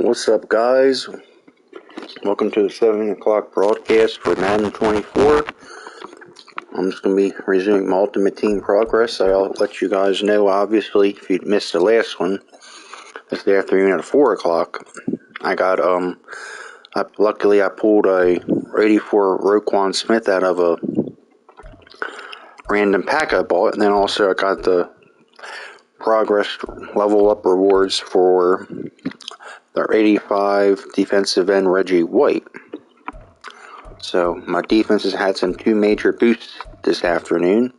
What's up, guys? Welcome to the 7 o'clock broadcast for Madden 24. I'm just going to be resuming my Ultimate Team progress. I'll let you guys know, obviously, if you missed the last one, this afternoon at 4 o'clock. I got, luckily I pulled a 84 Roquan Smith out of a random pack I bought, and then also I got the progress level up rewards for the 85 defensive end Reggie White. So my defense has had some 2 major boosts this afternoon.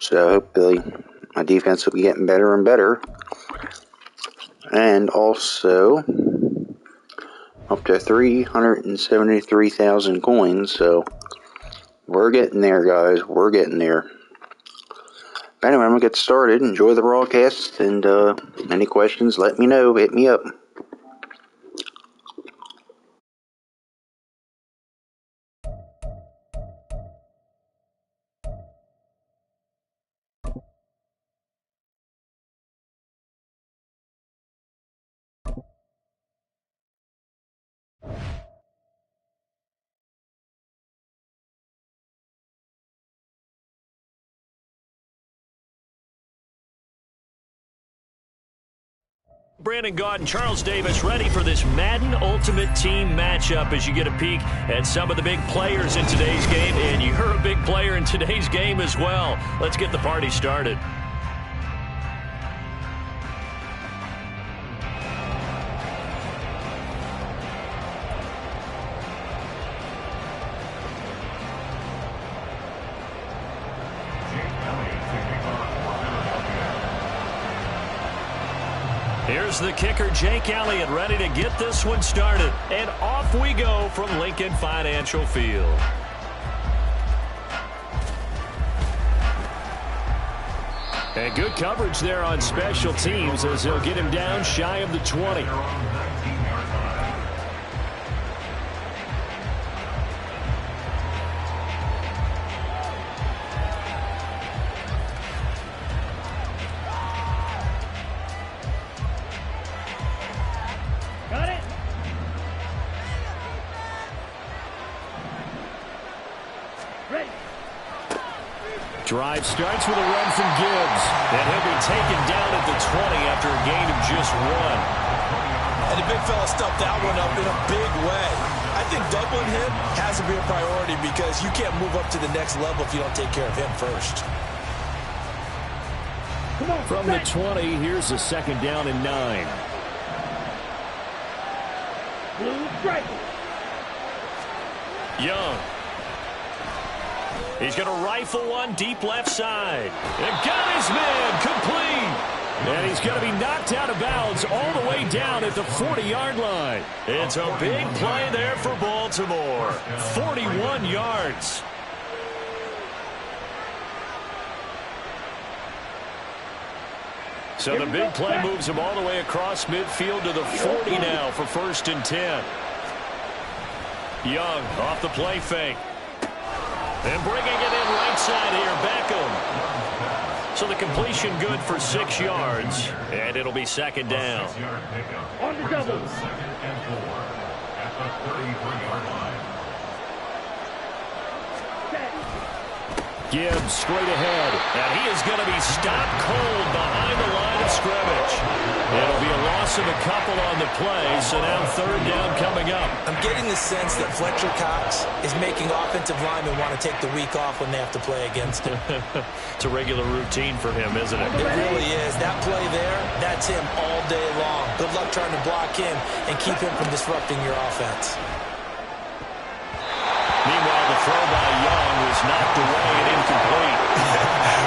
So hopefully my defense will be getting better and better. And also up to 373,000 coins. So we're getting there, guys. We're getting there. But anyway, I'm going to get started. Enjoy the broadcast. And any questions, let me know. Hit me up. Brandon Gaunt and Charles Davis ready for this Madden Ultimate Team matchup as you get a peek at some of the big players in today's game. And you're a big player in today's game as well. Let's get the party started. Here's the kicker, Jake Elliott, ready to get this one started. And off we go from Lincoln Financial Field. And good coverage there on special teams as he'll get him down shy of the 20. Drive starts with a run from Gibbs. And he'll be taken down at the 20 after a gain of just 1. And the big fella stuffed that one up in a big way. I think doubling him has to be a priority because you can't move up to the next level if you don't take care of him first. From the 20, here's a 2nd down and 9. Blue strike. Young. He's going to rifle one deep left side. And got his man complete. And he's going to be knocked out of bounds all the way down at the 40-yard line. It's a big play there for Baltimore. 41 yards. So the big play moves him all the way across midfield to the 40 now for 1st and 10. Young off the play fake. And bringing it in right side here, Beckham. So the completion good for 6 yards, and it'll be 2nd down. On the double. Gibbs straight ahead, and he is going to be stopped cold behind the line of scrimmage. It'll be a loss of a couple on the play, so now 3rd down coming up. I'm getting the sense that Fletcher Cox is making offensive linemen want to take the week off when they have to play against him. It's a regular routine for him, isn't it? It really is. That play there, that's him all day long. Good luck trying to block him and keep him from disrupting your offense. Meanwhile, the throw by Young was knocked away and incomplete.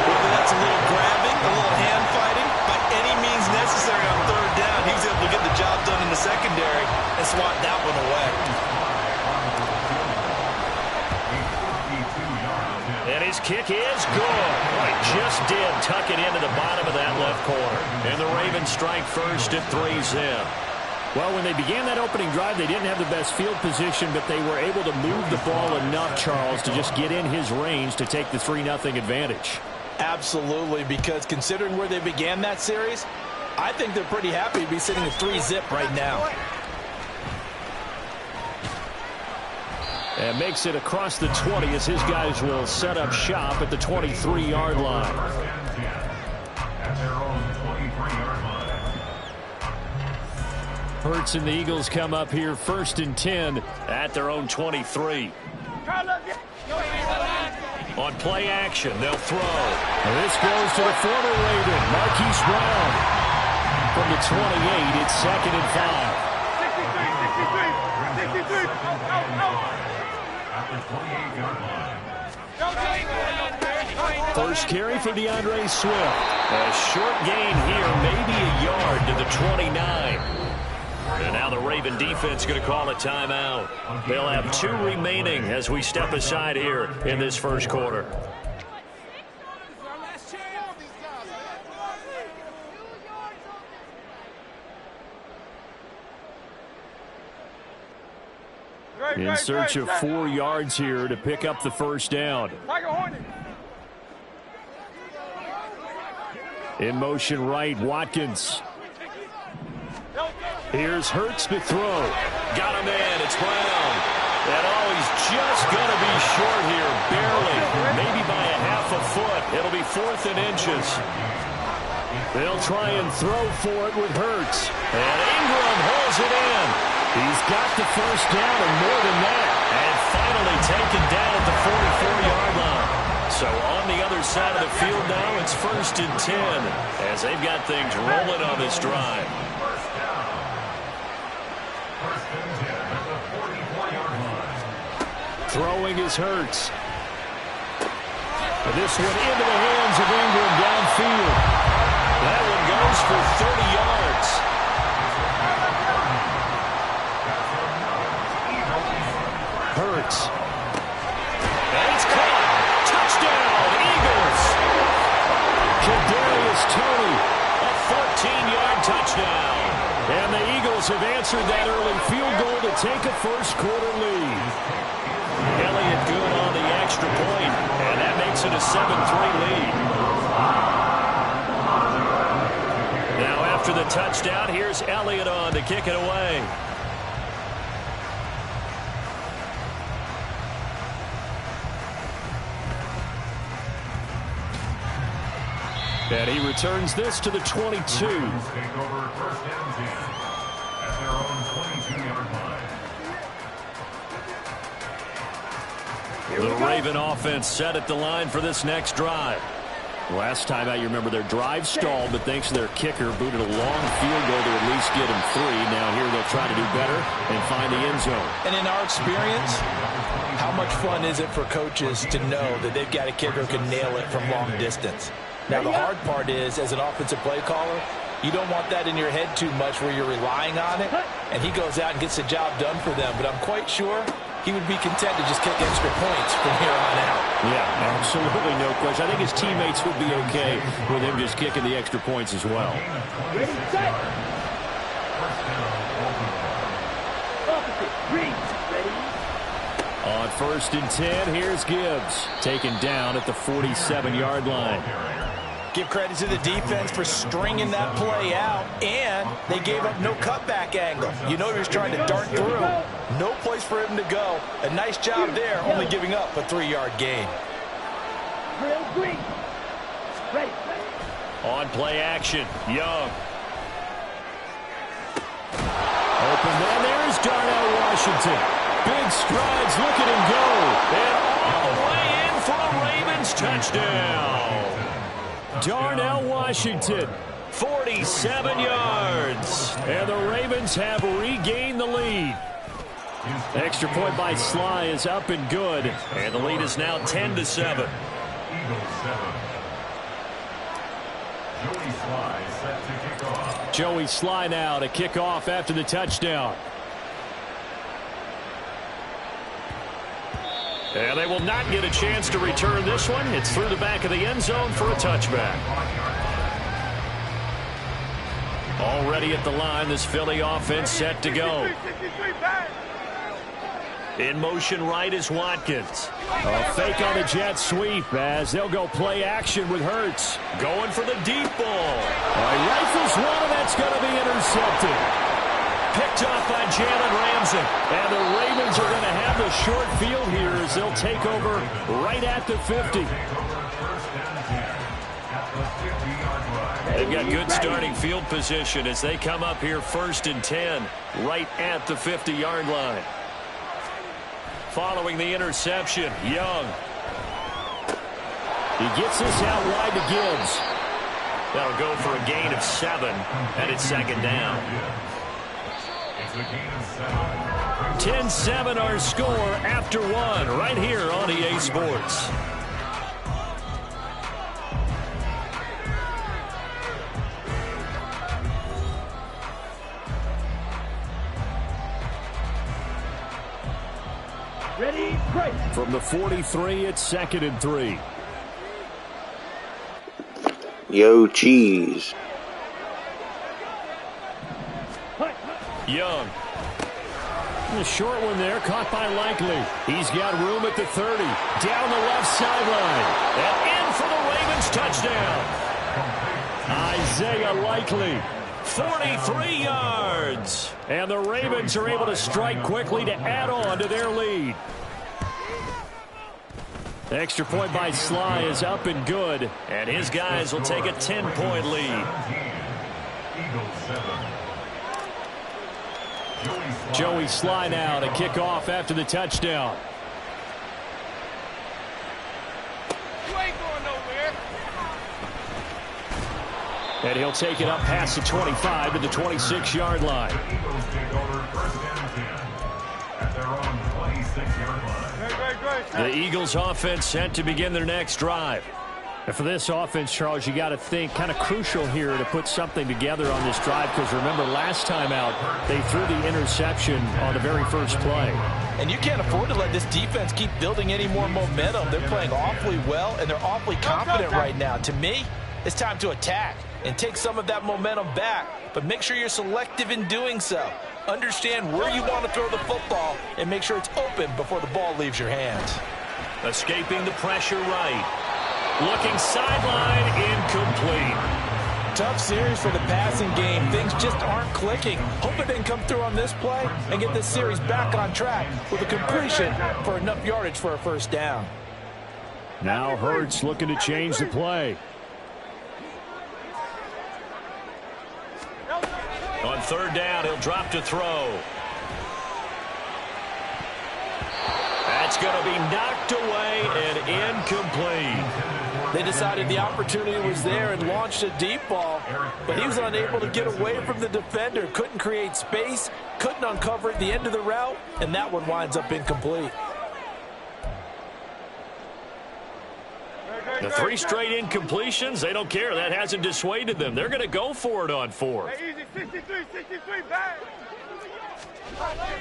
Whether that's a little grabbing, a little hand fighting, by any means necessary on 3rd down, he was able to get the job done in the secondary and swat that one away. And his kick is good. Well, he just did tuck it into the bottom of that left corner. And the Ravens strike first at 3-zip. Well, when they began that opening drive, they didn't have the best field position, but they were able to move the ball enough, Charles, to just get in his range to take the 3-0 advantage. Absolutely, because considering where they began that series, I think they're pretty happy to be sitting at 3-zip right now. And makes it across the 20 as his guys will set up shop at the 23-yard line. Hurts and the Eagles come up here 1st and 10 at their own 23. On play action, they'll throw. This goes to the former Raven, Marquise Brown. From the 28, it's 2nd and 5. 63, First carry for DeAndre Swift. A short gain here, maybe a yard to the 29. And now the Raven defense going to call a timeout. They'll have 2 remaining as we step aside here in this first quarter. In search of 4 yards here to pick up the first down. In motion right, Watkins. Here's Hurts to throw. Got him in. It's Brown. And he's just going to be short here, barely. Maybe by a half a foot. It'll be 4th and inches. They'll try and throw for it with Hurts. And Ingram holds it in. He's got the first down and more than that. And finally taken down at the 44-yard line. So on the other side of the field now, it's 1st and 10 as they've got things rolling on this drive. Throwing is Hurts. This one into the hands of Ingram downfield. That one goes for 30 yards. Hurts. And it's caught. Touchdown, Eagles. Kadarius Toney, a 14-yard touchdown. And the Eagles have answered that early field goal to take a first-quarter lead. Elliott good on the extra point, and that makes it a 7-3 lead. Now after the touchdown, here's Elliott on to kick it away. And he returns this to the 22. The Raven offense set at the line for this next drive. Last time out, you remember their drive stalled, but thanks to their kicker, booted a long field goal to at least get him 3. Now here they'll try to do better and find the end zone. And in our experience, how much fun is it for coaches to know that they've got a kicker who can nail it from long distance? Now, the hard part is, as an offensive play caller, you don't want that in your head too much where you're relying on it, and he goes out and gets the job done for them. But I'm quite sure he would be content to just kick extra points from here on out. Yeah, absolutely no question. I think his teammates would be okay with him just kicking the extra points as well. Ready, set. Opposite, read, ready. On 1st and 10, here's Gibbs. Taken down at the 47-yard line. Give credit to the defense for stringing that play out, and they gave up no cutback angle. You know he was trying to dart through. No place for him to go. A nice job there, only giving up a 3-yard gain. Drill green. Ready. On play action, Young. Open man, there's Darnell Washington. Big strides, look at him go. And all the way in for a Ravens touchdown. Darnell Washington, 47 yards. And the Ravens have regained the lead. Extra point by Sly is up and good. And the lead is now 10-7. Joey Sly now to kick off after the touchdown. And they will not get a chance to return this one. It's through the back of the end zone for a touchback. Already at the line, this Philly offense set to go. In motion right is Watkins. A fake on the jet sweep as they'll go play action with Hurts. Going for the deep ball. He rifles one, and that's going to be intercepted. Picked picked off by Jalen Ramsey. And the Ravens are going to have the short field here as they'll take over right at the 50. They've got good starting field position as they come up here 1st and 10 right at the 50-yard line. Following the interception, Young. He gets this out wide to Gibbs. That'll go for a gain of 7, and it's 2nd down. 10-7 our score after 1 right here on EA Sports. Ready, break. From the 43, it's 2nd and 3. Yo, cheese. Young. The short one there, caught by Likely. He's got room at the 30. Down the left sideline. And in for the Ravens touchdown. Isaiah Likely. 43 yards. And the Ravens are able to strike quickly to add on to their lead. The extra point by Sly is up and good. And his guys will take a 10-point lead. Joey Sly now to kick off after the touchdown. And he'll take it up past the 25 to the 26-yard line. The Eagles offense set to begin their next drive. And for this offense, Charles, you got to think kind of crucial here to put something together on this drive, because remember last time out they threw the interception on the very first play. And you can't afford to let this defense keep building any more momentum. They're playing awfully well, and they're awfully confident right now. To me, it's time to attack and take some of that momentum back, but make sure you're selective in doing so. Understand where you want to throw the football and make sure it's open before the ball leaves your hands. Escaping the pressure right. Looking sideline, incomplete. Tough series for the passing game. Things just aren't clicking. Hope it didn't come through on this play and get this series back on track with a completion for enough yardage for a first down. Now Hurts looking to change the play. On 3rd down, he'll drop to throw. That's going to be knocked away and incomplete. They decided the opportunity was there and launched a deep ball, but he was unable to get away from the defender. Couldn't create space, couldn't uncover at the end of the route, and that one winds up incomplete. The 3 straight incompletions, they don't care. That hasn't dissuaded them. They're going to go for it on 4th.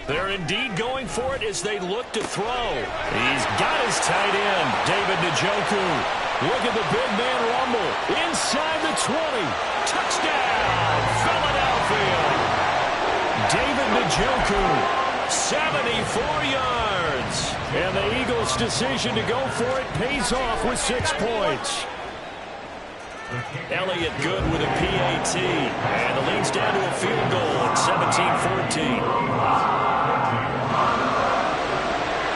They're indeed going for it as they look to throw. He's got his tight end, David Njoku. Look at the big man rumble. Inside the 20. Touchdown, Philadelphia. David Njoku, 74 yards. And the Eagles' decision to go for it pays off with 6 points. Elliott good with a PAT. And the lead's down to a field goal at 17-14.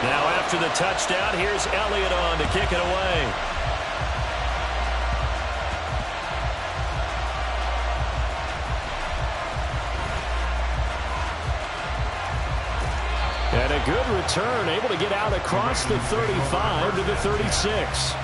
Now after the touchdown, here's Elliott on to kick it away. And a good return, able to get out across the 35 to the 36.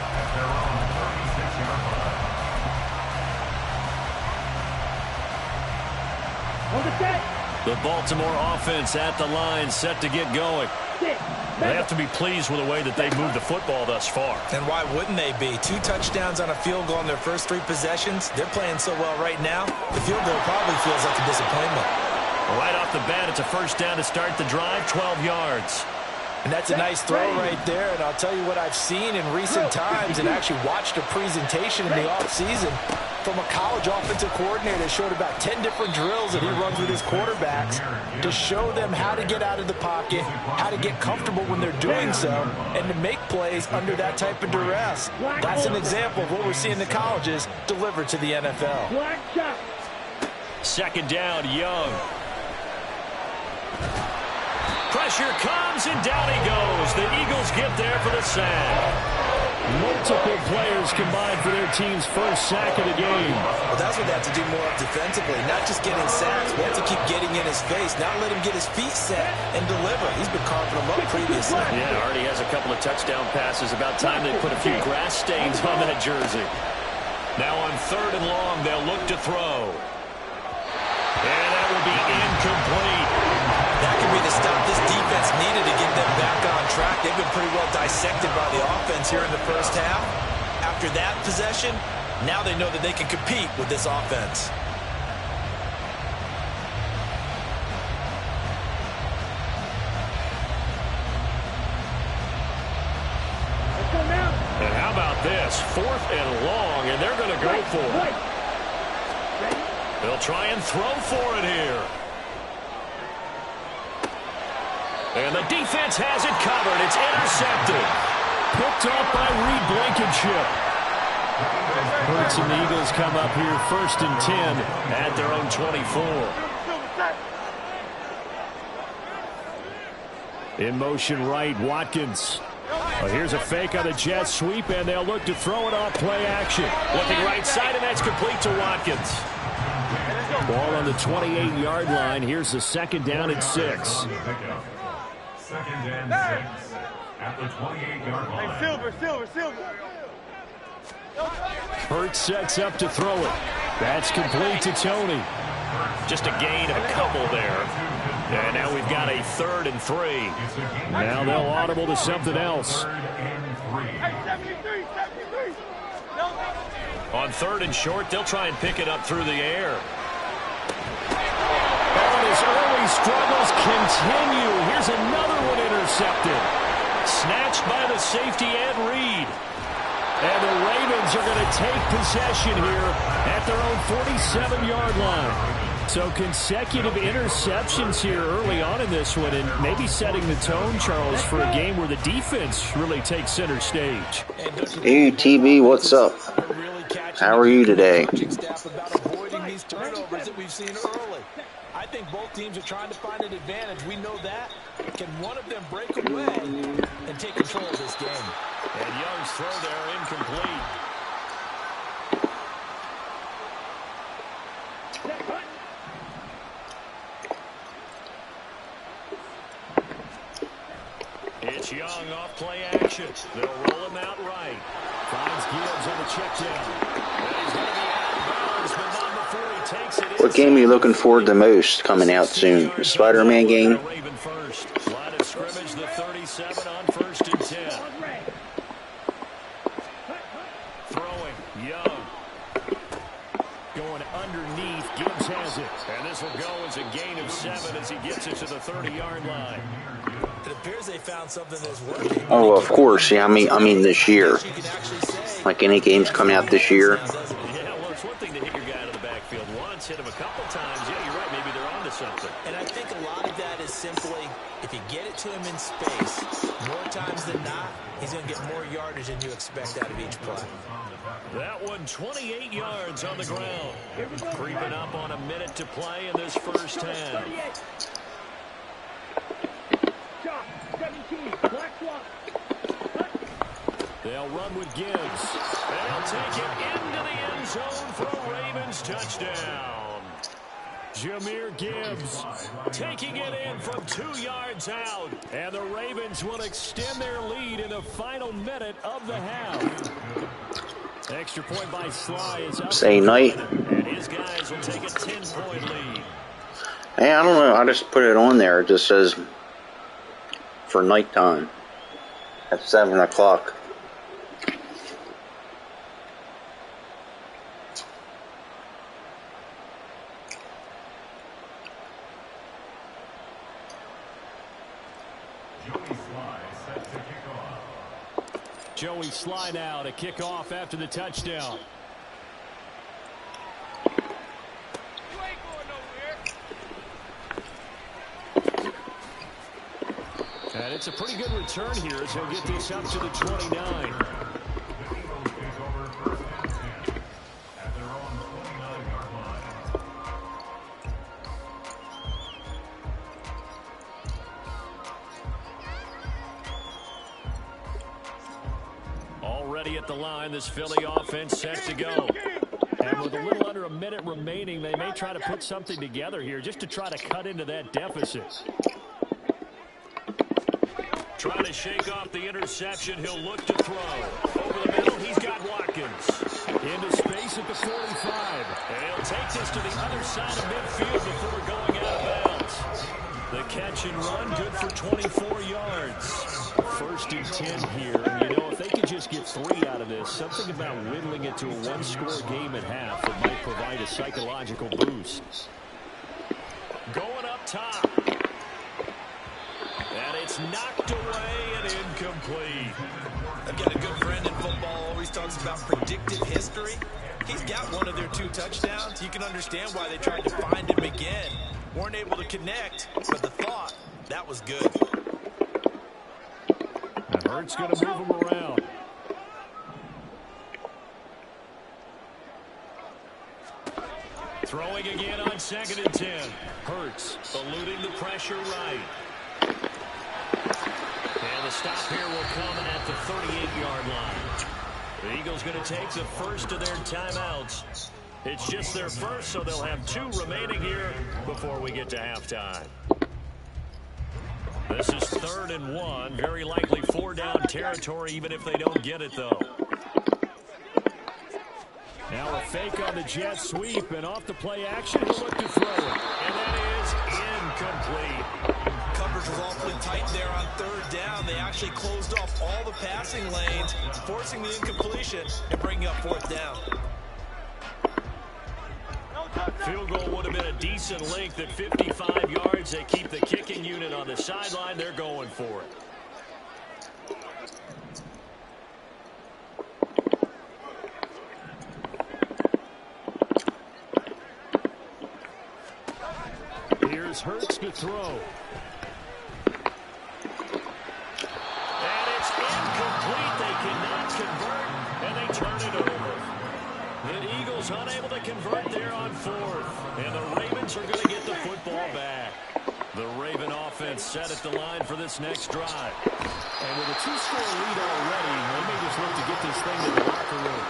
The Baltimore offense at the line, set to get going. They have to be pleased with the way that they moved the football thus far. And why wouldn't they be? 2 touchdowns on a field goal in their first 3 possessions. They're playing so well right now, the field goal probably feels like a disappointment. Right off the bat, it's a first down to start the drive, 12 yards. And that's a nice throw right there. And I'll tell you what I've seen in recent times and actually watched a presentation in the offseason from a college offensive coordinator that showed about 10 different drills that he runs with his quarterbacks to show them how to get out of the pocket, how to get comfortable when they're doing so, and to make plays under that type of duress. That's an example of what we're seeing the colleges deliver to the NFL. 2nd down, Young. Pressure comes, and down he goes. The Eagles get there for the sack. Multiple players combined for their team's first sack of the game. Well, that's what they have to do more of defensively. Not just getting sacks, but have to keep getting in his face. Not let him get his feet set and deliver. He's been carving them up previously. Yeah, already has a couple of touchdown passes. About time they put a few grass stains on that jersey. Now on 3rd and long, they'll look to throw. And that will be incomplete. That could be the stop this defense needed to get them back on track. They've been pretty well dissected by the offense here in the first half. After that possession, now they know that they can compete with this offense. And how about this? 4th and long, and they're going to go for it. They'll try and throw for it here. And the defense has it covered. It's intercepted. Picked off by Reed Blankenship. Hurts and the Eagles come up here 1st and 10 at their own 24. In motion right, Watkins. Well, here's a fake on the jet sweep, and they'll look to throw it off play action. Looking right side, and that's complete to Watkins. Ball on the 28-yard line. Here's the 2nd down and 6. 2nd and 6 at the 28-yard line. Hey, Silver. Hurts sets up to throw it. That's complete to Tony. Just a gain of a couple there. And now we've got a 3rd and 3. Now they'll audible to something else. On 3rd and short, they'll try and pick it up through the air. And his early struggles continue. Here's another one intercepted. Snatched by the safety Ed Reed. And the Ravens are going to take possession here at their own 47-yard line. So consecutive interceptions here early on in this one, and maybe setting the tone, Charles, for a game where the defense really takes center stage. Hey, TB, what's up? How are you today? I think both teams are trying to find an advantage. We know that. Can one of them break away and take control of this game? And Young's throw there incomplete. It's Young off play action. They'll roll him out right. Finds Gibbs on the check down. And he's going to be out of bounds, but not before he takes it. What game are you looking forward the most coming out soon? The Spider-Man game? Raven first. Line of scrimmage, the 37 on 1st and 10. Throwing, Young. Going underneath, Gibbs has it. And this will go as a gain of 7 as he gets it to the 30-yard line. It appears they found something that's working. Oh, of course. Yeah, I mean this year. Like any games coming out this year. Yeah, well, it's one thing to hit your guy out of the backfield once, hit him a couple times. Yeah, you're right. Maybe they're onto something. And I think a lot of that is simply, if you get it to him in space, more times than not, he's going to get more yardage than you expect out of each play. That one, 28 yards on the ground. Creeping up on a minute to play in this first half. They'll run with Gibbs. And he'll take it into the end zone for a Ravens touchdown. Jameer Gibbs taking it in from 2 yards out. And the Ravens will extend their lead in the final minute of the half. Extra point by Sly is up. Say night. And his guys will take a 10-point lead. Hey, I don't know. I just put it on there. It just says for nighttime at 7 o'clock. Joey Sly now to kick off after the touchdown. And it's a pretty good return here as he'll get this up to the 29. ready at the line. This Philly offense set to go. And with a little under a minute remaining, they may try to put something together here just to try to cut into that deficit. Trying to shake off the interception. He'll look to throw. Over the middle, he's got Watkins. Into space at the 45. And he'll take this to the other side of midfield before going out of bounds. The catch and run, good for 24 yards. 1st and 10 here. And, you know, if they could just get 3 out of this, something about whittling it to a one-score game at half that might provide a psychological boost. Going up top. And it's knocked away and incomplete. I've got a good friend in football, always talks about predictive history. He's got one of their 2 touchdowns. You can understand why they tried to find him again. Weren't able to connect, but the thought, that was good. And Hurts going to move him around. Throwing again on 2nd and 10. Hurts eluding the pressure right. And the stop here will come at the 38-yard line. The Eagles going to take the first of their timeouts. It's just their first, so they'll have 2 remaining here before we get to halftime. This is 3rd and 1. Very likely 4-down territory, even if they don't get it, though. Now a fake on the jet sweep, and off the play action, he'll look to throw it. And that is incomplete. Coverage was awfully tight there on 3rd down. They actually closed off all the passing lanes, forcing the incompletion and bringing up 4th down. Field goal would have been a decent length at 55 yards. They keep the kicking unit on the sideline. They're going for it. Here's Hurts to throw. And it's incomplete. They cannot convert, and they turn it over. The Eagles unable to convert there on 4th. And the Ravens are going to get the football back. The Raven offense set at the line for this next drive. And with a 2-score lead already, they may just look to get this thing to the locker room.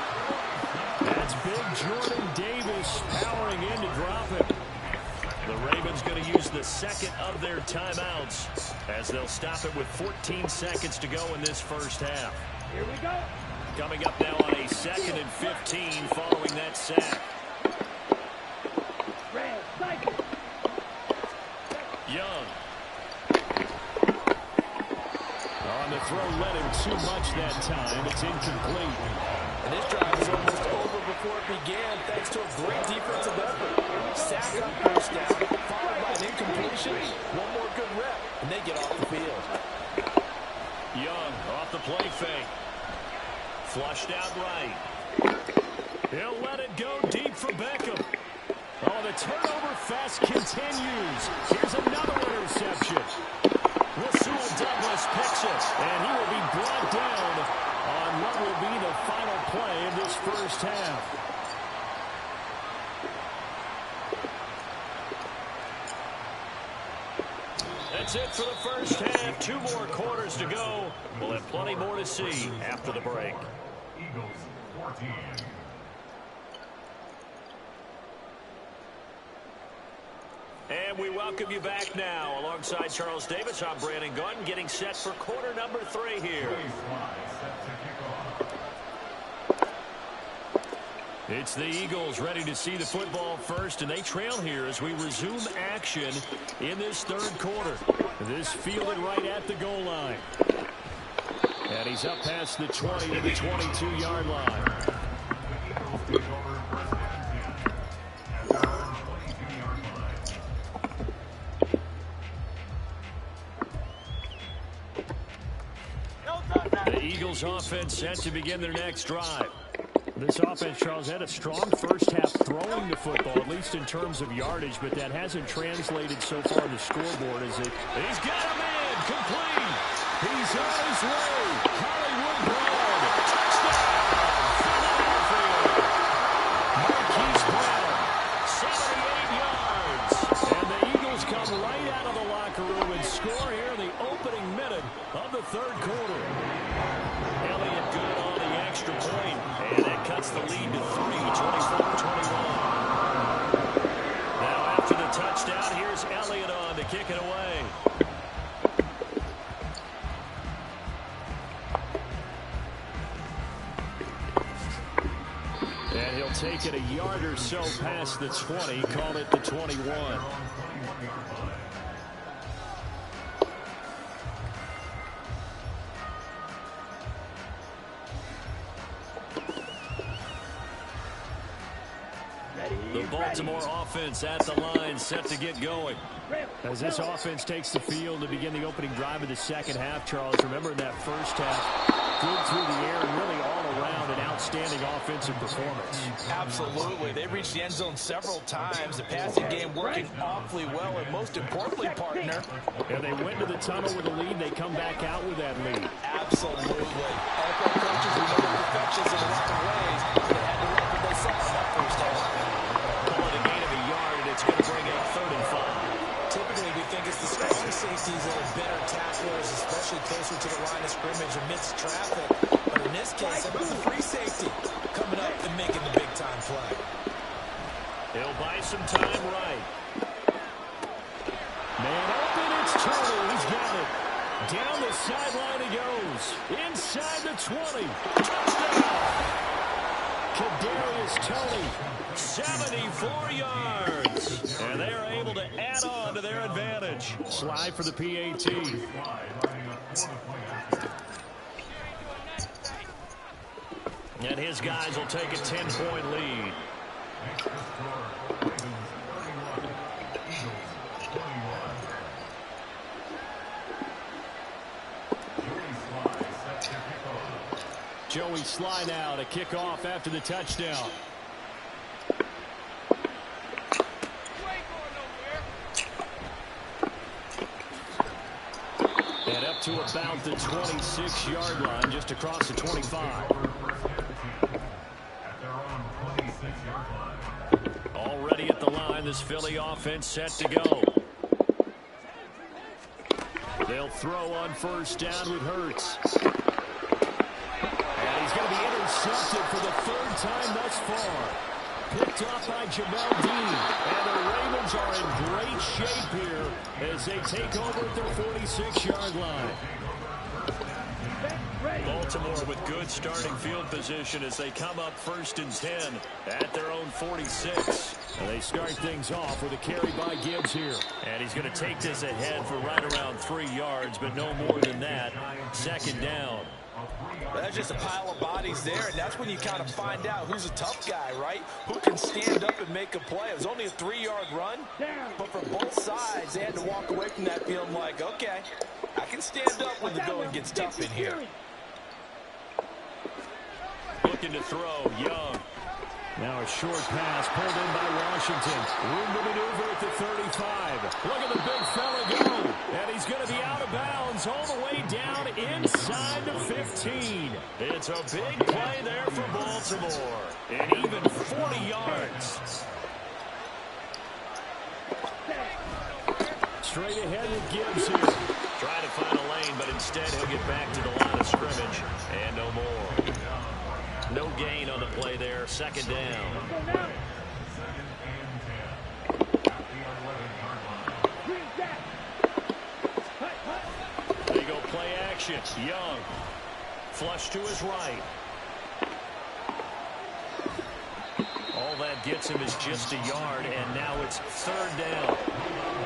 That's big Jordan Davis powering in to drop it. The Ravens going to use the 2nd of their timeouts as they'll stop it with 14 seconds to go in this first half. Here we go. Coming up now on a 2nd and 15 following that sack. Red, cycle. Young. On the throw, led him too much that time. It's incomplete. And this drive was almost over before it began, thanks to a great defensive effort. Sack on 1st down, followed by an incompletion. One more good rep, and they get off the field. Young off the play fake. Flushed out right. He'll let it go deep for Beckham. Oh, the turnover fest continues. Here's another interception. Rasul Douglas picks it, and he will be brought down on what will be the final play of this first half. That's it for the first half. 2 more quarters to go. We'll have plenty more to see after the break. Eagles 14. And we welcome you back now. Alongside Charles Davis, I'm Brandon Gunn, getting set for quarter number 3 here. It's the Eagles ready to see the football first, and they trail here as we resume action in this 3rd quarter. This fielded right at the goal line. And he's up past the 20 to the 22-yard line. The Eagles offense set to begin their next drive. This offense, Charles, had a strong first half throwing the football, at least in terms of yardage, but that hasn't translated so far on the scoreboard. He's got a man, complete. He's on his way. Hollywood Brown, touchdown, Philadelphia. Marquise Brown, 78 yards. And the Eagles come right out of the locker room and score here in the opening minute of the 3rd quarter. Elliott good on the extra point, and that cuts the lead to 3, 24-21. Now after the touchdown, here's Elliott on to kick it away. And he'll take it a yard or so past the 20, call it the 21. The Baltimore offense at the line, set to get going. As this offense takes the field to begin the opening drive of the second half, Charles, remember in that first half, good through the air and really all around an outstanding offensive performance. Absolutely. They reached the end zone several times. The passing game working awfully well, and most importantly, partner. And they went to the tunnel with a lead. They come back out with that lead. Absolutely. NFL coaches, we know they're perfections in a lot of ways. They had to work what they saw in that first half. Call it a gain of a yard, and it's going to bring up 3rd and 5. Typically, we think it's the strong safeties that are better tacklers, especially closer to the line of scrimmage amidst traffic. But in this case, how about the free safety coming up and making the big-time play? He'll buy some time right. Man open, it's Turner. He's got it. Down the sideline he goes. Inside the 20. Touchdown! Kadarius Toney, 74 yards. And they are able to add on to their advantage. Slide for the PAT. And his guys will take a 10-point lead. Joey Sly now to kick off after the touchdown. And up to about the 26-yard line, just across the 25. Already at the line, this Philly offense set to go. They'll throw on first down with Hurts. And he's going to be intercepted for the 3rd time thus far. Picked off by Jamel Dean. And the Ravens are in great shape here as they take over at their 46-yard line. Baltimore with good starting field position as they come up 1st and 10 at their own 46. And they start things off with a carry by Gibbs here. And he's going to take this ahead for right around 3 yards, but no more than that. 2nd down. That's just a pile of bodies there, and that's when you kind of find out who's a tough guy, right? Who can stand up and make a play. It was only a 3-yard run, but for both sides, they had to walk away from that field like, okay, I can stand up when the going gets tough in here. Looking to throw, Young. Now a short pass pulled in by Washington. Room to maneuver at the 35. Look at the big fella go. And he's going to be out of bounds all the way down inside the 15. It's a big play there for Baltimore. And even 40 yards. Straight ahead with Gibbs here. Trying to find a lane, but instead he'll get back to the line of scrimmage. And no more. No gain on the play there. 2nd down. They go play action. Young. Flush to his right. All that gets him is just a yard, and now it's 3rd down.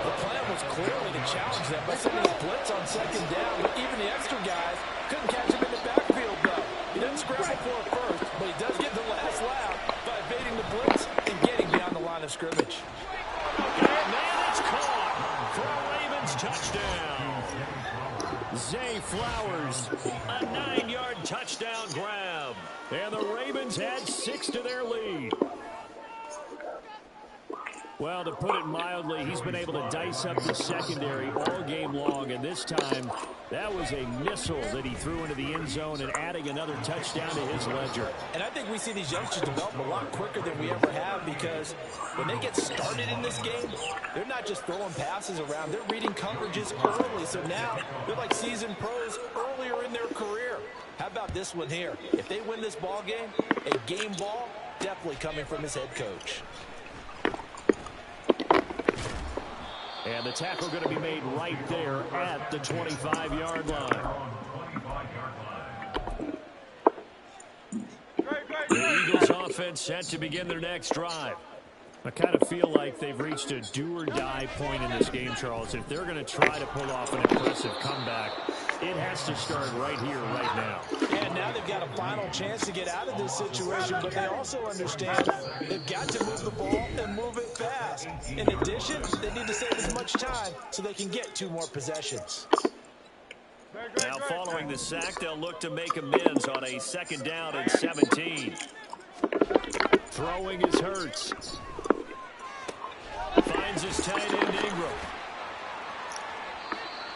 The plan was clearly to challenge them by sending a blitz on 2nd down, but even the extra guys couldn't catch him in the backfield, though. He doesn't scramble for it first, but he does get the last lap by evading the blitz and getting down the line of scrimmage. And man, it's caught for a Ravens touchdown. Zay Flowers, a 9-yard touchdown grab. And the Ravens add 6 to their lead. Well, to put it mildly, he's been able to dice up the secondary all game long, and this time that was a missile that he threw into the end zone and adding another touchdown to his ledger. And I think we see these youngsters develop a lot quicker than we ever have, because when they get started in this game, they're not just throwing passes around, they're reading coverages early. So now they're like seasoned pros earlier in their career. How about this one here? If they win this ball game, a game ball definitely coming from his head coach. And the tackle going to be made right there at the 25-yard line. The Eagles offense set to begin their next drive. I kind of feel like they've reached a do-or-die point in this game, Charles. If they're going to try to pull off an impressive comeback, it has to start right here, right now. And now they've got a final chance to get out of this situation, but they also understand they've got to move the ball and move it fast. In addition, they need to save as much time so they can get 2 more possessions. Now following the sack, they'll look to make amends on a 2nd down and 17. Throwing is Hurts. Finds his tight end Ingram.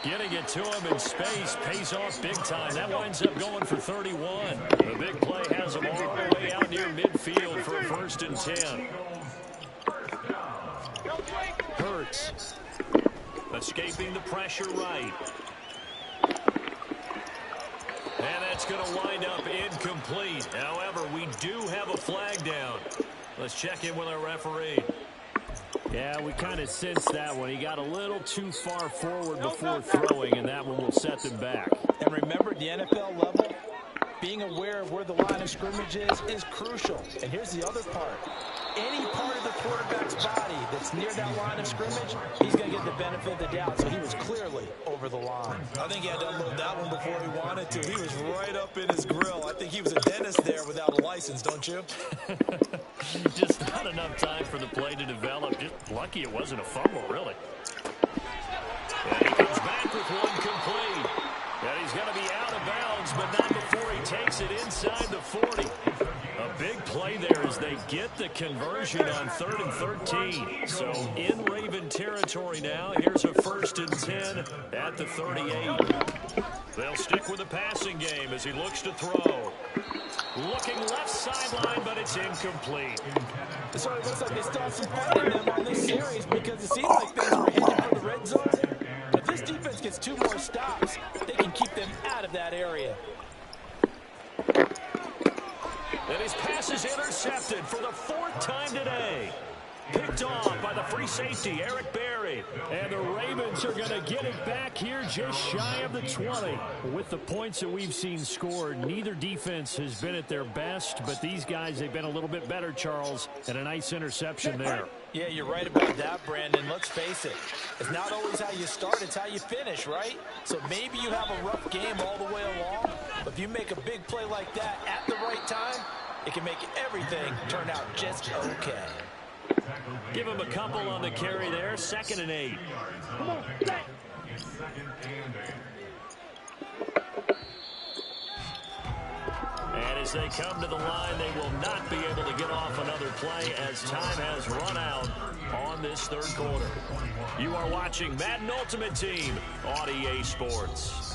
Getting it to him in space pays off big time. That winds up going for 31. The big play has him all the way out near midfield for a 1st and 10. Hurts. Escaping the pressure right. And that's going to wind up incomplete. However, we do have a flag down. Let's check in with our referee. Yeah, we kind of sensed that one. He got a little too far forward before throwing, and that one will set them back. And remember, at the NFL level, being aware of where the line of scrimmage is crucial. And here's the other part. Any part of the quarterback's body that's near that line of scrimmage, he's going to get the benefit of the doubt. So he was clearly over the line. I think he had to unload that one before he wanted to. He was right up in his grill. I think he was a dentist there without a license, don't you? Just not enough time for the play to develop. Just lucky it wasn't a fumble, really. And he comes back with one complete. And he's going to be out of bounds, but not before he takes it inside the 40. A big play there as they get the conversion on 3rd and 13. So in Raven territory now. Here's a 1st and 10 at the 38. They'll stick with the passing game as he looks to throw. Looking left sideline, but it's incomplete. So it looks like they still have some fight in them on this series because it seemed like things were headed for the red zone. But if this defense gets 2 more stops, they can keep them out of that area. And his pass is intercepted for the 4th time today. Picked off by the free safety, Eric Berry. And the Ravens are going to get it back here just shy of the 20. With the points that we've seen scored, neither defense has been at their best, but these guys, they've been a little bit better, Charles, and a nice interception there. Yeah, you're right about that, Brandon. Let's face it. It's not always how you start, it's how you finish, right? So maybe you have a rough game all the way along, but if you make a big play like that at the right time, it can make everything turn out just okay. Give him a couple on the carry there. 2nd and 8. Come on, set. And as they come to the line, they will not be able to get off another play as time has run out on this 3rd quarter. You are watching Madden Ultimate Team on EA Sports.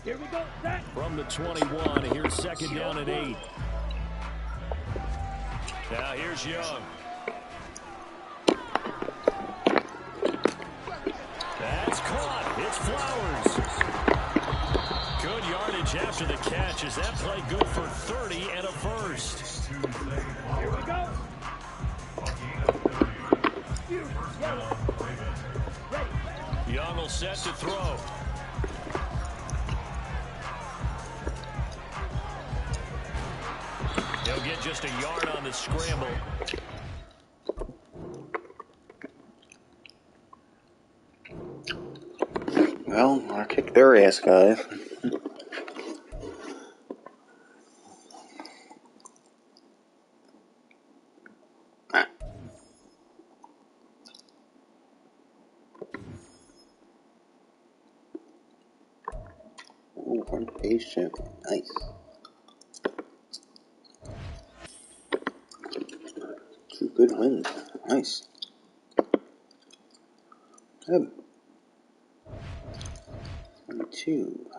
Here we go, set. From the 21, here's 2nd down and 8. Now here's Young. That's caught. It's Flowers. Good yardage after the catch. Is that play good for 30 and a 1st? Here we go. Ready. Young will set to throw. He'll get just a yard on the scramble. Well, I kicked their ass, guys. Ooh, front page check. Nice. 2 good wins. Nice. Good. 2.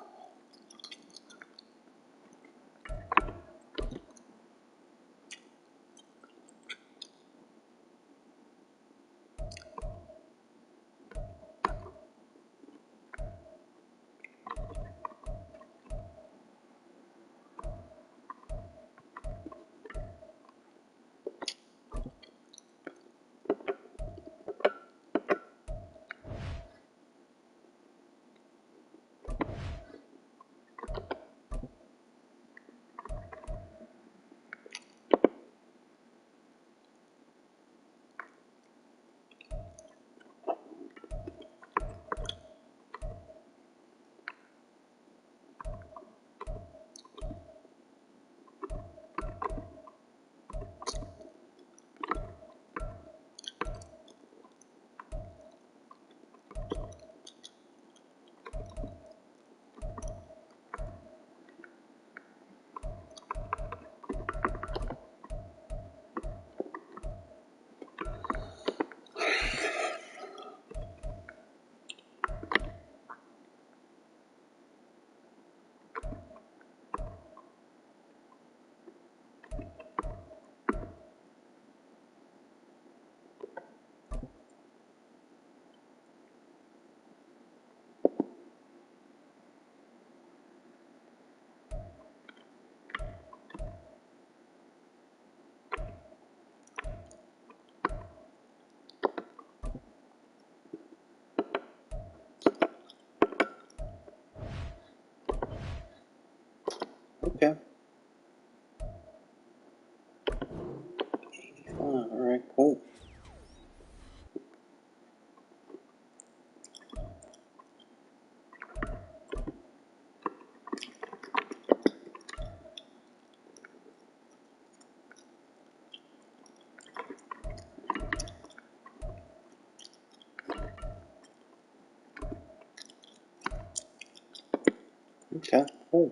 Oh.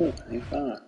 Oh, hey, fine.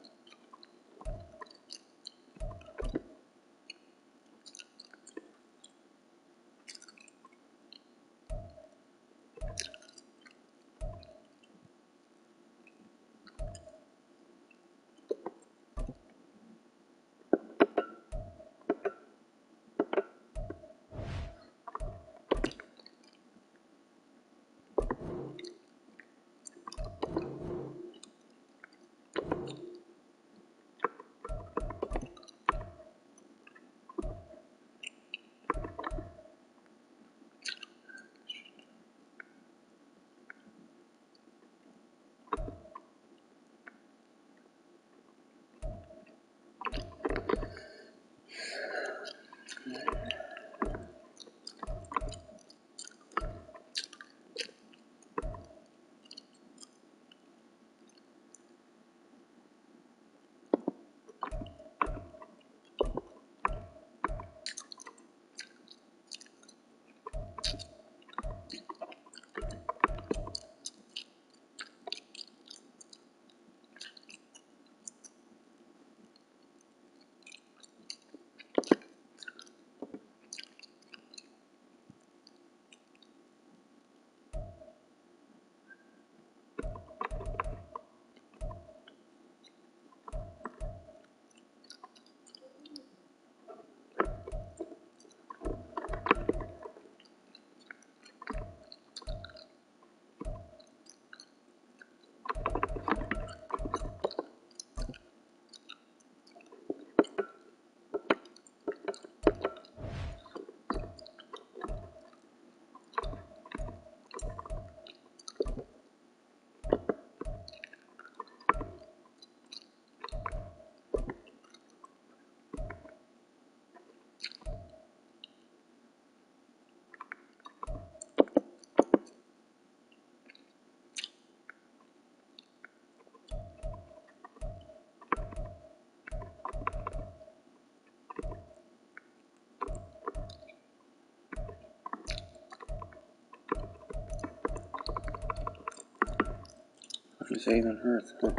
It's even Earth, huh?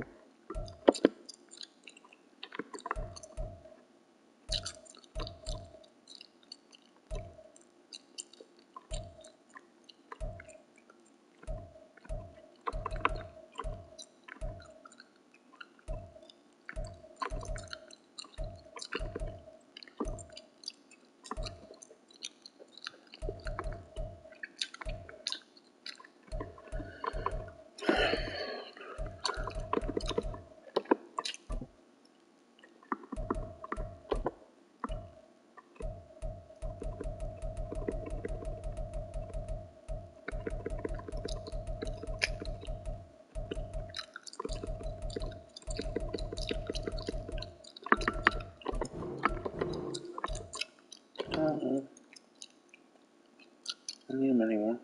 I don't need them anymore.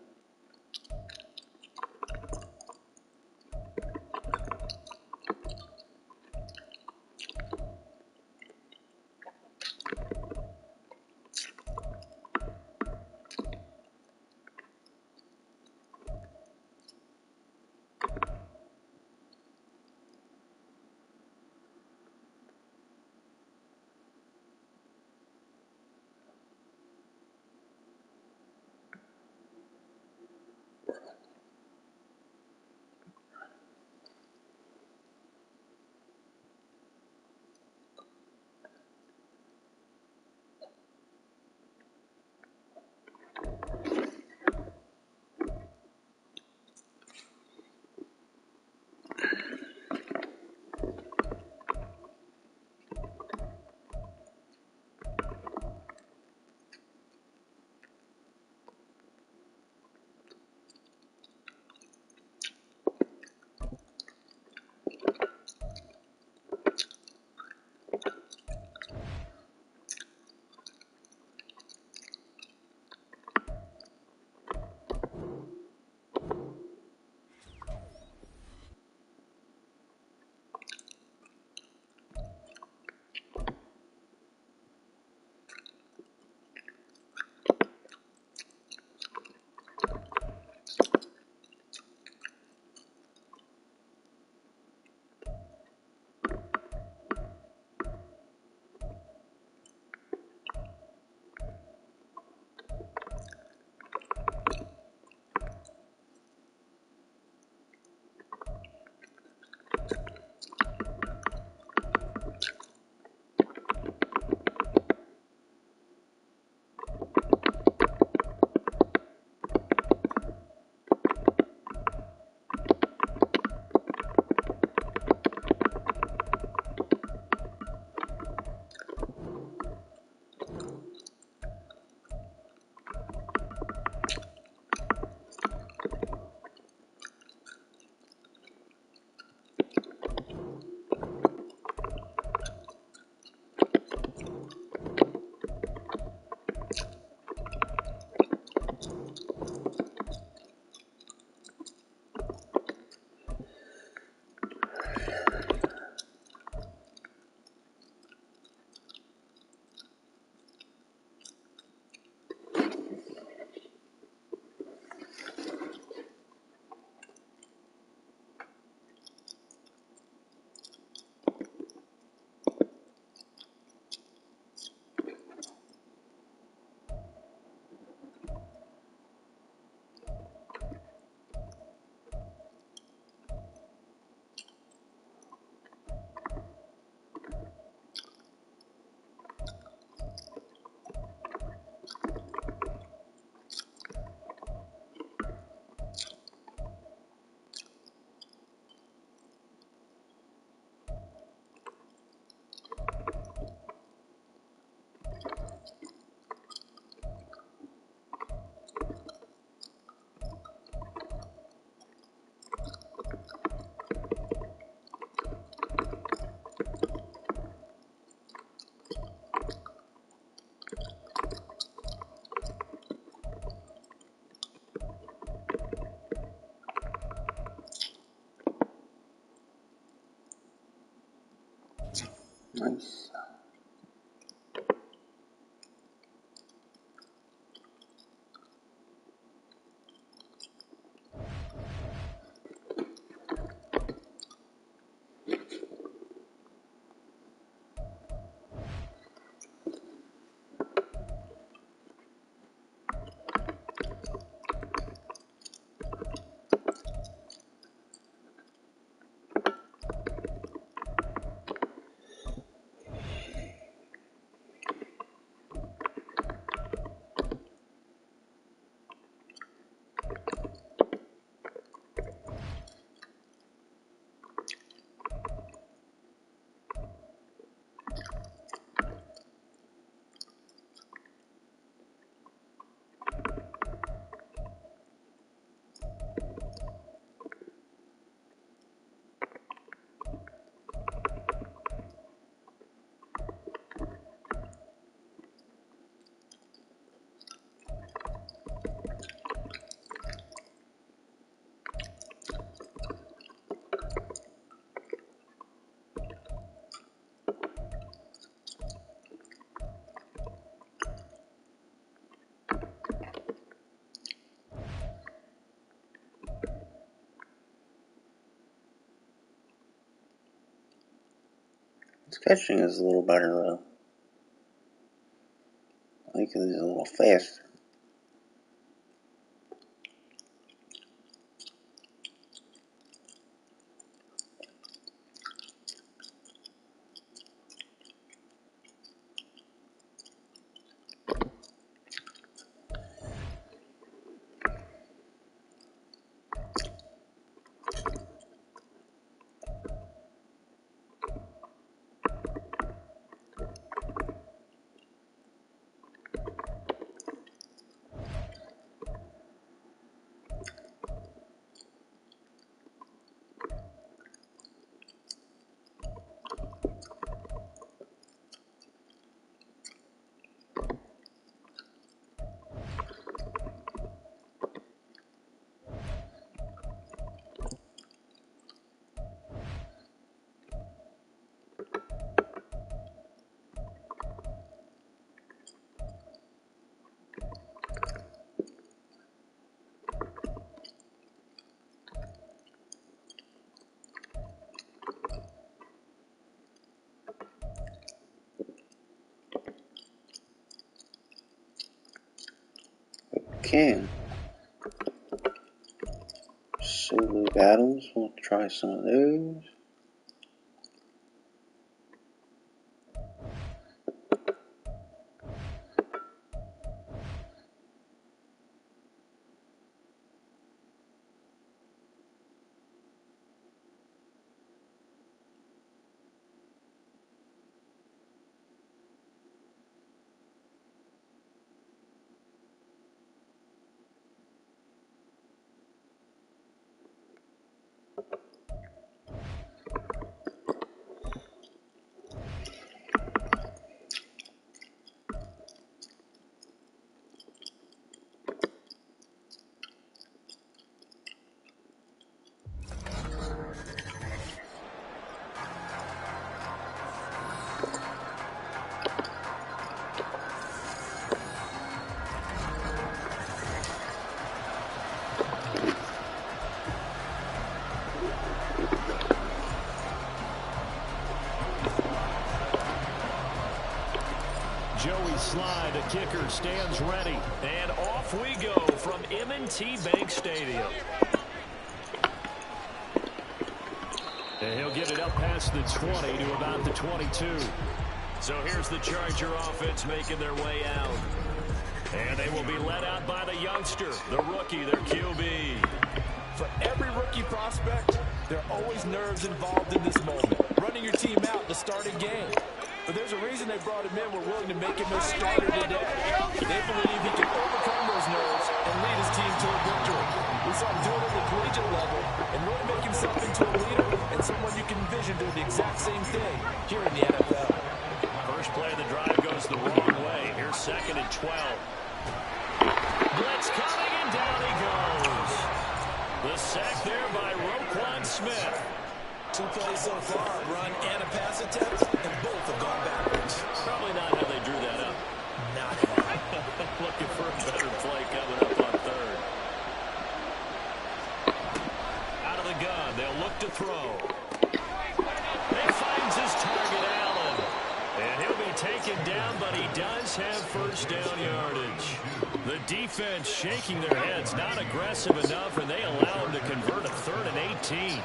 Nice. His catching is a little better though. I think he's a little faster. Okay. Solo battles. We'll try some of those. Joey Sly, the kicker, stands ready. And off we go from M&T Bank Stadium. And he'll get it up past the 20 to about the 22. So here's the Charger offense making their way out. And they will be led out by the youngster, the rookie, their QB. For every rookie prospect, there are always nerves involved in this moment. Running your team out to start a game. But there's a reason they brought him in. We're willing to make him a starter today. They believe he can overcome those nerves and lead his team to a victory. We saw him do it at the collegiate level and really make himself into a leader and someone you can envision doing the exact same thing here in the NFL. First play of the drive goes the wrong way. Here's 2nd and 12. Blitz coming, and down he goes. The sack there by Roquan Smith. 2 plays so far, run and a pass attempt, and both have gone backwards. Probably not how they drew that up. Not Looking for a better play coming up on 3rd. Out of the gun, they'll look to throw. He finds his target, Allen. And he'll be taken down, but he does have first down yardage. The defense shaking their heads, not aggressive enough, and they allow him to convert a 3rd and 18.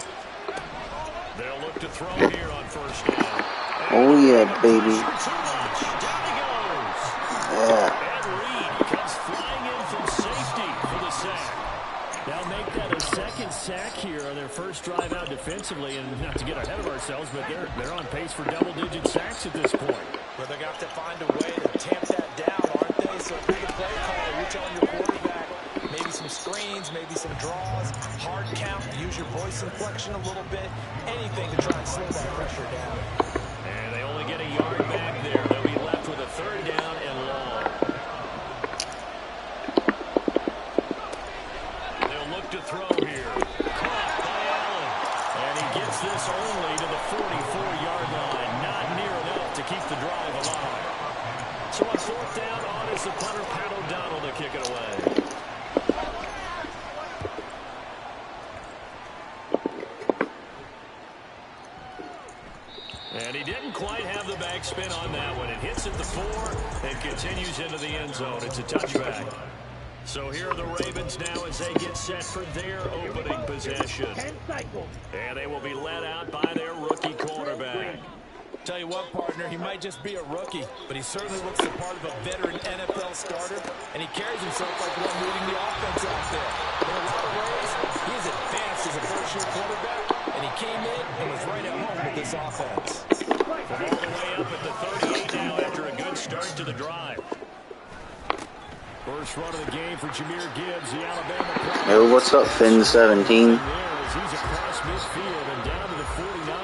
They'll look to throw here on first down. Oh yeah, baby. Down he goes. Yeah. And Reed comes flying in from safety for the sack. They'll make that a 2nd sack here on their first drive out defensively, and not to get ahead of ourselves, but they're on pace for double-digit sacks at this point. Well, they're going to have to find a way to tamp that down, aren't they? So if you're the play caller, you're telling your quarterback, maybe some screens, maybe some draws, hard count, use your voice inflection a little bit, anything to try and slow that pressure down. And they only get a yard back there. They'll be left with a 3rd down and long. They'll look to throw here. Caught by Allen. And he gets this only to the 44-yard line. Not near enough to keep the drive alive. So on 4th down, on is the punter, Pat O'Donnell, to kick it away. And he didn't quite backspin on that one. It hits at the 4 and continues into the end zone. It's a touchback. So here are the Ravens now as they get set for their opening possession. And they will be led out by their rookie quarterback. Tell you what, partner, he might just be a rookie, but he certainly looks the part of a veteran NFL starter, and he carries himself like one leading the offense out there. In a lot of ways, he is advanced as a first-year quarterback, and he came in and was right at home with this offense. From all the way up at the 38 now after a good start to the drive. First run of the game for Jahmyr Gibbs, the Alabama player. Yo, what's up, Finn 17? He's across midfield and down to the 49.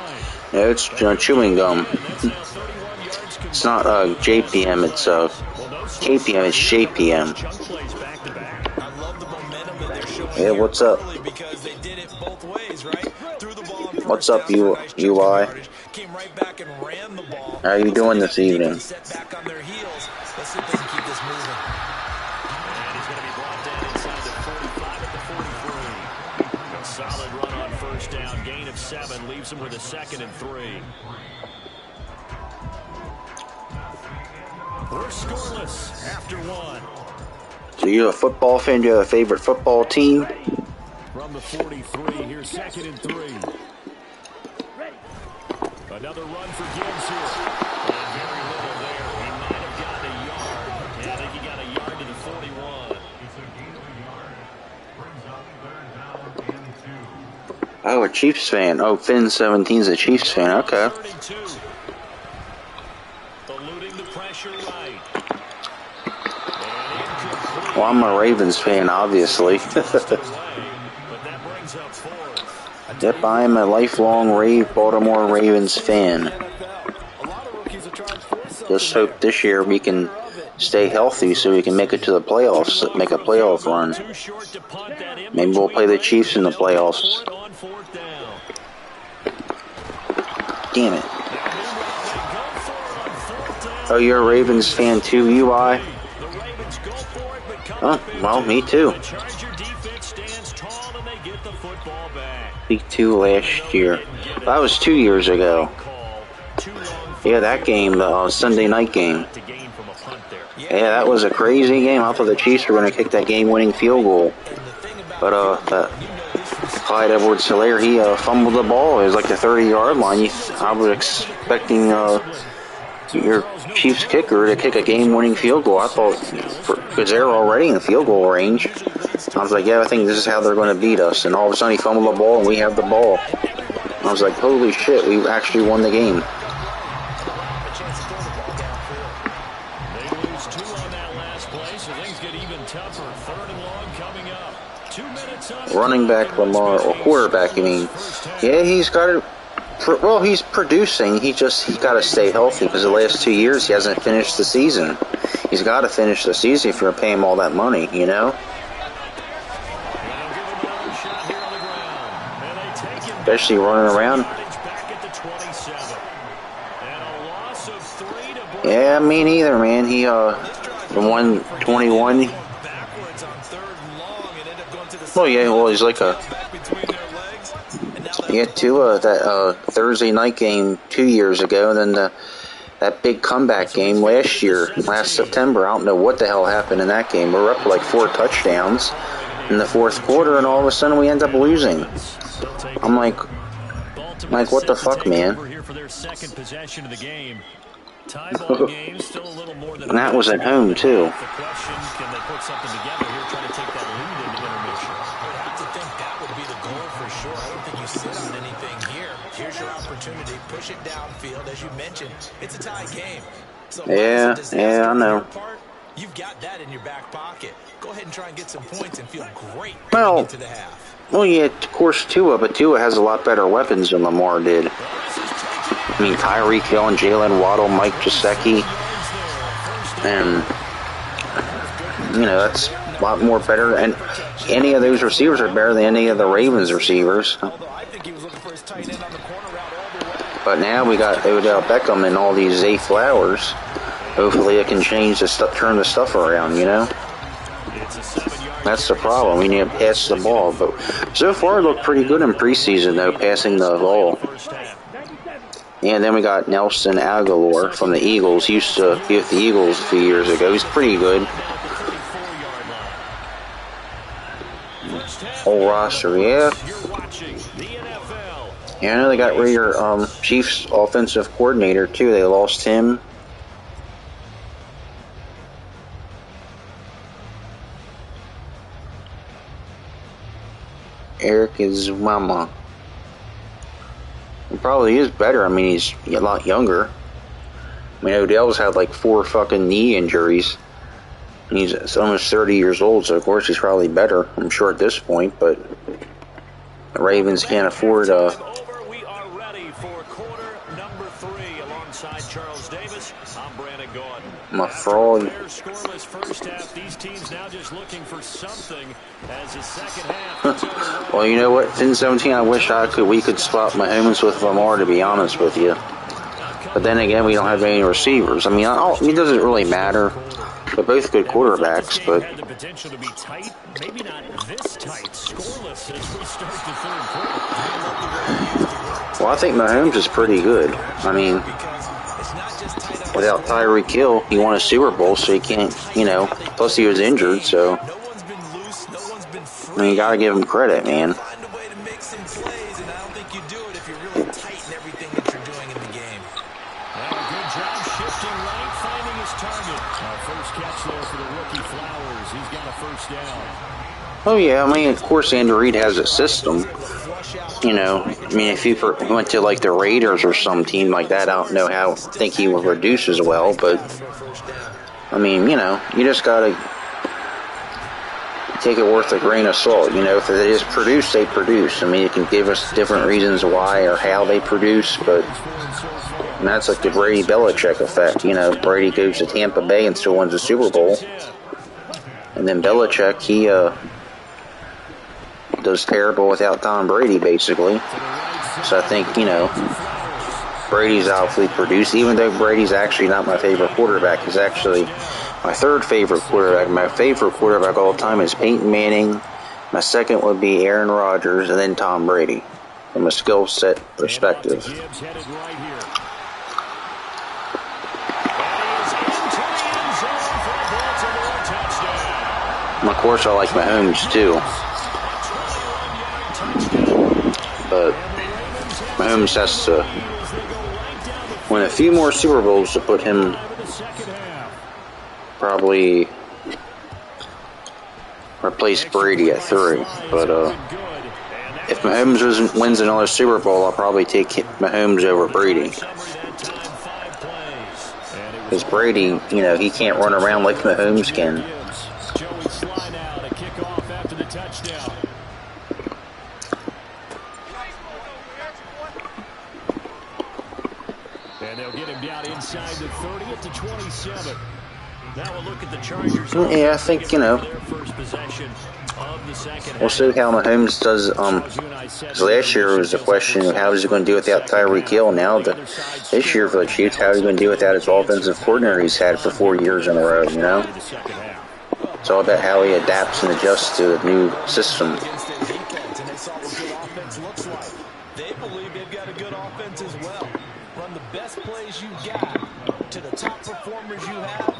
Yeah, it's chewing gum. It's not JPM, it's KPM, it's JPM. Yeah, what's up? What's up, UI? How are you doing this evening? And he's going to be brought down inside the 45 at the 43. A solid run on first down, gain of 7, leaves him with a 2nd and 3. We're scoreless after 1. So you a football fan? Do you have a favorite football team? From the 43, here's 2nd and 3. Another run for Gibbs here. And very little there. He might have gotten a yard. Yeah, I think he got a yard to the 41. It's a gain of a yard. Brings up 3rd down and 2. Oh, a Chiefs fan. Oh, Finn 17's a Chiefs fan. Okay. 32. Eluding the pressure right. Well, I'm a Ravens fan, obviously. But that brings up 4th. Yep, I'm a lifelong Baltimore Ravens fan. Just hope this year we can stay healthy so we can make it to the playoffs, make a playoff run. Maybe we'll play the Chiefs in the playoffs. Damn it. Oh, you're a Ravens fan too, UI? Oh, well, me too. Week 2 last year. That was 2 years ago. Yeah, that game, the Sunday night game. Yeah, that was a crazy game. I thought the Chiefs were going to kick that game-winning field goal. But Clyde Edwards-Helaire, he fumbled the ball. It was like the 30-yard line. I was expecting your Chiefs kicker to kick a game-winning field goal. I thought, because they're already in the field goal range, I was like, yeah, I think this is how they're going to beat us. And all of a sudden he fumbled the ball and we have the ball. I was like, holy shit, we actually won the game. They lose 2 on that last play, so things get even tougher. 3rd and long coming up. 2 minutes on Running back Lamar, or quarterback, I mean. Yeah, he's got to... Well, he's producing. He got to stay healthy because the last 2 years he hasn't finished the season. He's got to finish the season if you're paying him all that money, you know? Especially running around. Yeah, me neither, man. He, the 121. Oh, yeah, well, he's like a... He had that Thursday night game 2 years ago, and then that big comeback game last September. I don't know what the hell happened in that game. We were up like 4 touchdowns in the 4th quarter, and all of a sudden we end up losing. I'm like, what the fuck, man? And that was at home, too. Push it downfield, as you mentioned. It's a tie game. So yeah, I know. You've got that in your back pocket. Go ahead and try and get some points and feel great well, into the half. Well, yeah, of course, but Tua has a lot better weapons than Lamar did. I mean, Tyreek Hill and Jalen Waddle, Mike Gesicki, and that's a lot more better. And any of those receivers are better than any of the Ravens receivers. But now we got Odell Beckham and all these Zay Flowers. Hopefully it can change turn the stuff around, you know? That's the problem. We need to pass the ball. But so far it looked pretty good in preseason, though, passing the ball. And then we got Nelson Aguilar from the Eagles. He used to be with the Eagles a few years ago. He's pretty good. Whole roster, yeah. Yeah, I know they got rid of your Chiefs offensive coordinator too. They lost him. Eric Izwama. He probably is better. I mean, he's a lot younger. I mean, Odell's had like 4 fucking knee injuries. And he's almost 30 years old, so of course he's probably better, I'm sure, at this point, but the Ravens can't afford We are ready for quarter number 3 alongside Charles Davis. I'm Brandon Gordon. my fraud. Scoreless first half. These teams now just looking for something as the second half. Well, you know what? 10-17, I wish we could swap Mahomes with Lamar, to be honest with you. But then again, we don't have any receivers. I mean, it doesn't really matter. They're both good quarterbacks, but had the potential to be tight, maybe not this tight. Scoreless as we start the third quarter. well, I think Mahomes is pretty good. I mean, without Tyreek Hill, he won a Super Bowl, so he can't, plus he was injured, so I mean, you gotta give him credit, man. Oh yeah, I mean, of course, Andy Reid has a system. I mean, if he went to like the Raiders or some team like that, I don't know how. I think he would produce as well, but I mean, you just gotta take it with a grain of salt. If they just produce, they produce. I mean, it can give us different reasons why or how they produce, but that's like the Brady Belichick effect. Brady goes to Tampa Bay and still wins the Super Bowl. And then Belichick, he does terrible without Tom Brady, basically. So I think, Brady's obviously produced, even though Brady's actually not my favorite quarterback. He's actually my third favorite quarterback. My favorite quarterback all the time is Peyton Manning. My second would be Aaron Rodgers, and then Tom Brady, from a skill set perspective. And of course, I like Mahomes too. But Mahomes has to win a few more Super Bowls to put him probably replace Brady at 3. But if Mahomes wins another Super Bowl, I'll probably take Mahomes over Brady. Because Brady, he can't run around like Mahomes can. And they'll get him down inside the 30 at the 27. Now we'll look at the Chargers. Yeah, I think, we'll see how Mahomes does. Because last year was the question of how is he going to do without Tyreek Hill. Now, this year for the Chiefs, how is he going to do without his offensive coordinator he's had for 4 years in a row, It's all about how he adapts and adjusts to the new system. They believe they've got a good offense as well. Run the best plays you got to the top performers you have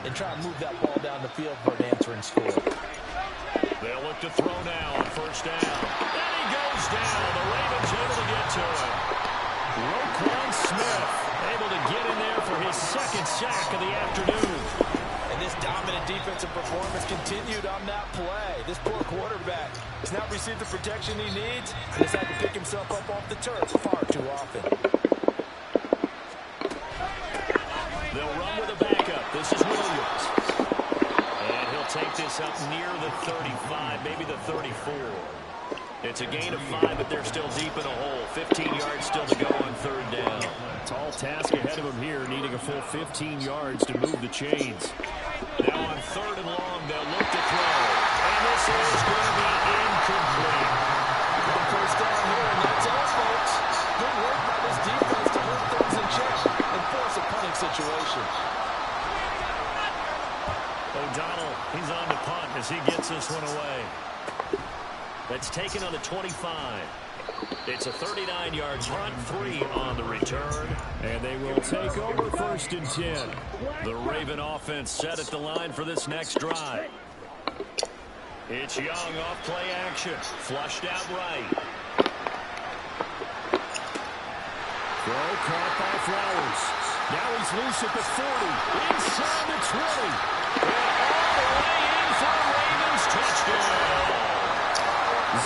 and try to move that ball down the field for an answering score. They'll look to throw now on first down. And he goes down. The Ravens able to get to him. Roquan Smith able to get in there for his second sack of the afternoon. And this dominant defensive performance continued on that play. This poor quarterback has not received the protection he needs and has had to pick himself up off the turf far too often. They'll run with a backup. This is Williams. And he'll take this up near the 35, maybe the 34. It's a gain of 5, but they're still deep in a hole. 15 yards still to go on third down. Tall task ahead of him here, needing a full 15 yards to move the chains. Now on third and long, they'll look to throw. And this is going to be incomplete. One first down here, and that's all, folks. Good work by this defense to hold things in check and force a punting situation. O'Donnell, he's on the punt as he gets this one away. That's taken on the 25. It's a 39-yard punt, 3 on the return, and they will take over 1st and 10. The Raven offense set at the line for this next drive. It's Young off play action, flushed out right. Throw caught by Flowers. Now he's loose at the 40, inside the 20, and all the way in for a Ravens touchdown.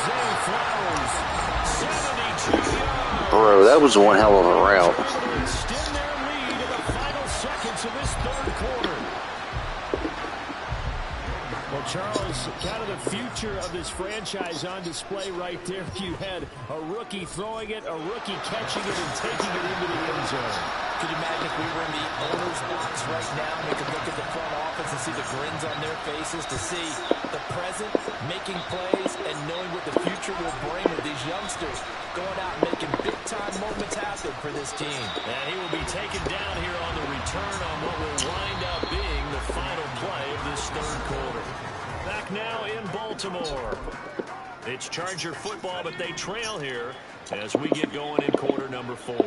Zay Flowers, 72 yards. Bro, that was one hell of a route. Extend their lead in the final seconds of this 3rd quarter. Well, Charles, kind of the future of this franchise on display right there. You had a rookie throwing it, a rookie catching it, and taking it into the end zone. Could you imagine if we were in the owner's box right now and we could look at the front office and see the grins on their faces, to see the present making plays and knowing what the future will bring with these youngsters going out and making big-time moments happen for this team. And he will be taken down here on the return on what will wind up being the final play of this 3rd quarter. Back now in Baltimore. It's Charger football, but they trail here as we get going in quarter number 4.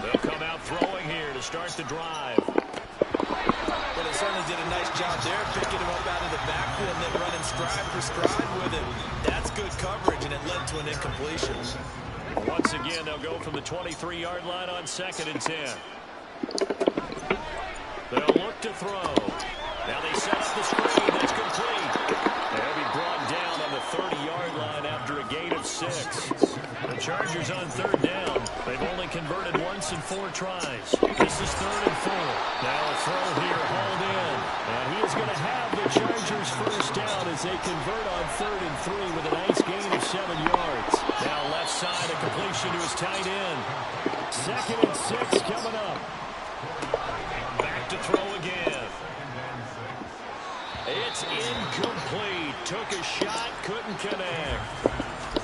They'll come out throwing here to start the drive. Well, they certainly did a nice job there, picking him up out of the backfield and then running stride for stride with him. That's good coverage, and it led to an incompletion. Once again, they'll go from the 23-yard line on 2nd and 10. They'll look to throw. Now they set up the screen. That's complete. They'll be brought down on the 30-yard line after a gain of 6. The Chargers on 3rd down. They've only converted once in 4 tries. This is 3rd and 4. Now a throw here, hauled in. And he is going to have the Chargers 1st down as they convert on 3rd and 3 with a nice gain of 7 yards. Now left side, a completion to his tight end. 2nd and 6 coming up. Back to throw again. It's incomplete. Took a shot, couldn't connect.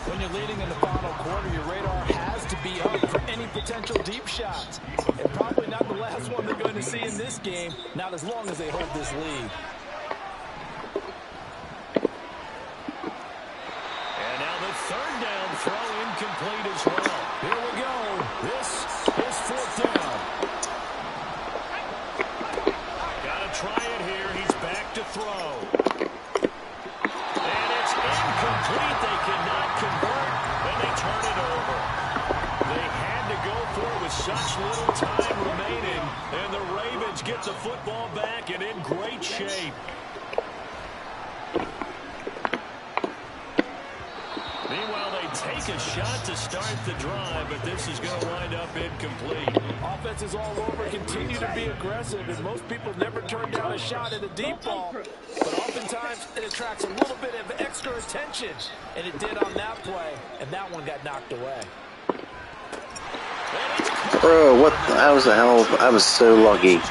When you're leading in the final quarter, your radar has to be up for any potential deep shots. And probably not the last one they're going to see in this game, not as long as they hold this lead. And now the 3rd down throw incomplete as well. Here we go. This is 4th down. Got to try it here. He's back to throw. And it's incomplete. They cannot convert, and they turn it over. They had to go for it with such little time remaining, and the Ravens get the football back and in great shape. Meanwhile, they take a shot to start the drive, but this is going to wind up incomplete. Offenses all over continue to be aggressive, and most people never turn down a shot at a deep ball. But oftentimes, it attracts a little bit of extra attention, and it did on that play, and that one got knocked away. Bro, what? That was a hell of, I was so lucky. Well,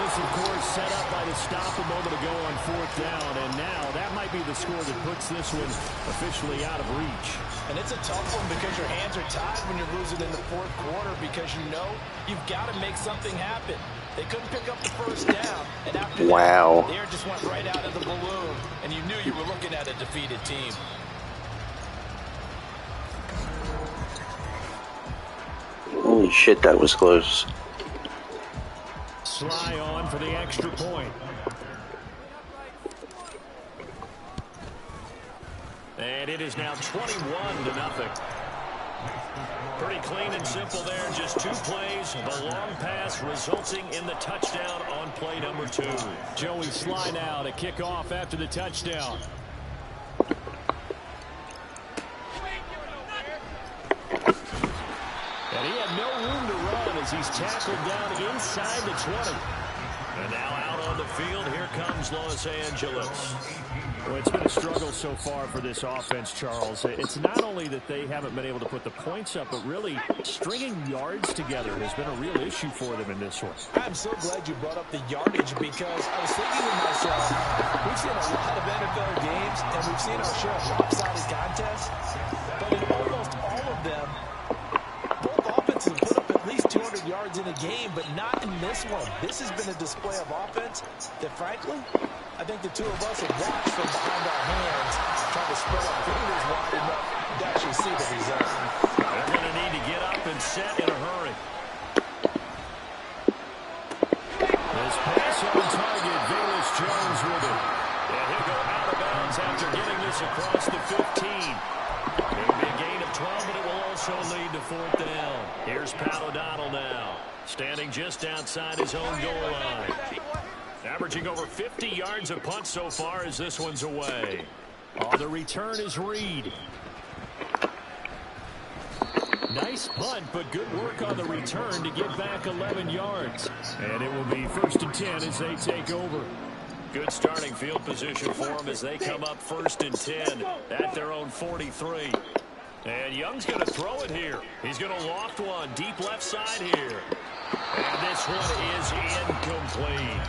this, of course, set up by the stop a moment ago on 4th down, and now that might be the score that puts this one officially out of reach. And it's a tough one because your hands are tied when you're losing in the 4th quarter because you know you've got to make something happen. They couldn't pick up the 1st down, and after that, the air just went right out of the balloon, and you knew you were looking at a defeated team. Holy shit, that was close. Sly on for the extra point. And it is now 21-0. Pretty clean and simple there. Just 2 plays. The long pass resulting in the touchdown on play number 2. Joey Sly now to kick off after the touchdown. And he had no room to run as he's tackled down inside the 20. And now out on the field, here comes Los Angeles. Well, it's been a struggle so far for this offense, Charles. It's not only that they haven't been able to put the points up, but really stringing yards together has been a real issue for them in this one. I'm so glad you brought up the yardage because I was thinking to myself, we've seen a lot of NFL games and we've seen our share of lopsided contests, but in almost all of them, both offenses have put up at least 200 yards in a game, but not in this one. This has been a display of offense that, frankly, I think the two of us have watched from behind our hands, trying to spread our fingers wide enough to actually see the result. They're going to need to get up and set in a hurry. This pass on target, Velus Jones with it. And he'll go out of bounds after getting this across the 15. It'll be a gain of 12, but it will also lead to 4th down. Here's Pat O'Donnell now, standing just outside his own goal line. Averaging over 50 yards a punt so far as this one's away. Oh, the return is Reed. Nice punt, but good work on the return to get back 11 yards. And it will be 1st and 10 as they take over. Good starting field position for them as they come up 1st and 10 at their own 43. And Young's going to throw it here. He's going to loft one deep left side here. And this one is incomplete.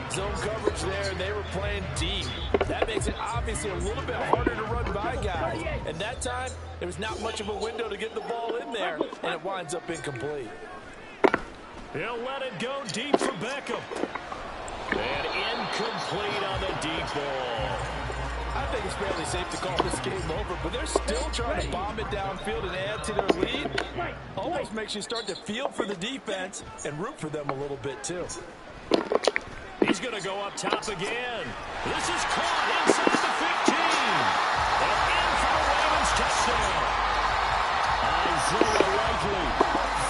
Zone coverage there, and they were playing deep. That makes it obviously a little bit harder to run by guys. And that time, there was not much of a window to get the ball in there, and it winds up incomplete. He'll let it go deep for Beckham. And incomplete on the deep ball. I think it's fairly safe to call this game over, but they're still trying to bomb it downfield and add to their lead. Almost makes you start to feel for the defense and root for them a little bit, too. He's going to go up top again. This is caught inside the 15. And in for the Ravens touchdown. Isaiah Likely,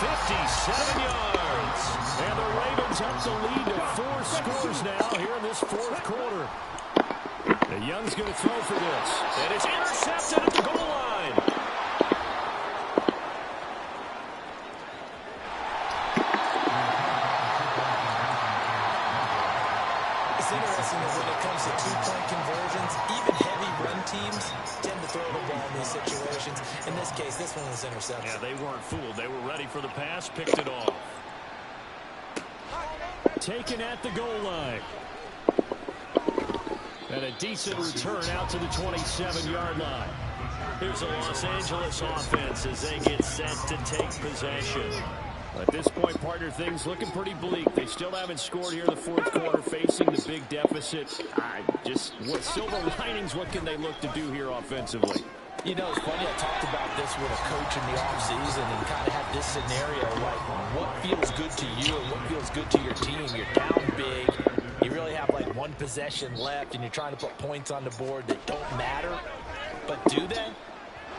57 yards. And the Ravens up the lead to 4 scores now here in this 4th quarter. And Young's going to throw for this. And it's intercepted at the goal line. It's interesting that when it comes to two-point conversions, even heavy run teams tend to throw the ball in these situations. In this case, this one was intercepted. Yeah, they weren't fooled. They were ready for the pass, picked it off. Taken at the goal line. And a decent return out to the 27-yard line. Here's the Los Angeles offense as they get set to take possession. At this point, partner, things looking pretty bleak. They still haven't scored here in the 4th quarter, facing the big deficit. Just what silver linings, what can they look to do here offensively? You know, it's funny, I talked about this with a coach in the offseason and kind of had this scenario, like what feels good to you and what feels good to your team. You're down big. You really have like one possession left, and you're trying to put points on the board that don't matter. But do they?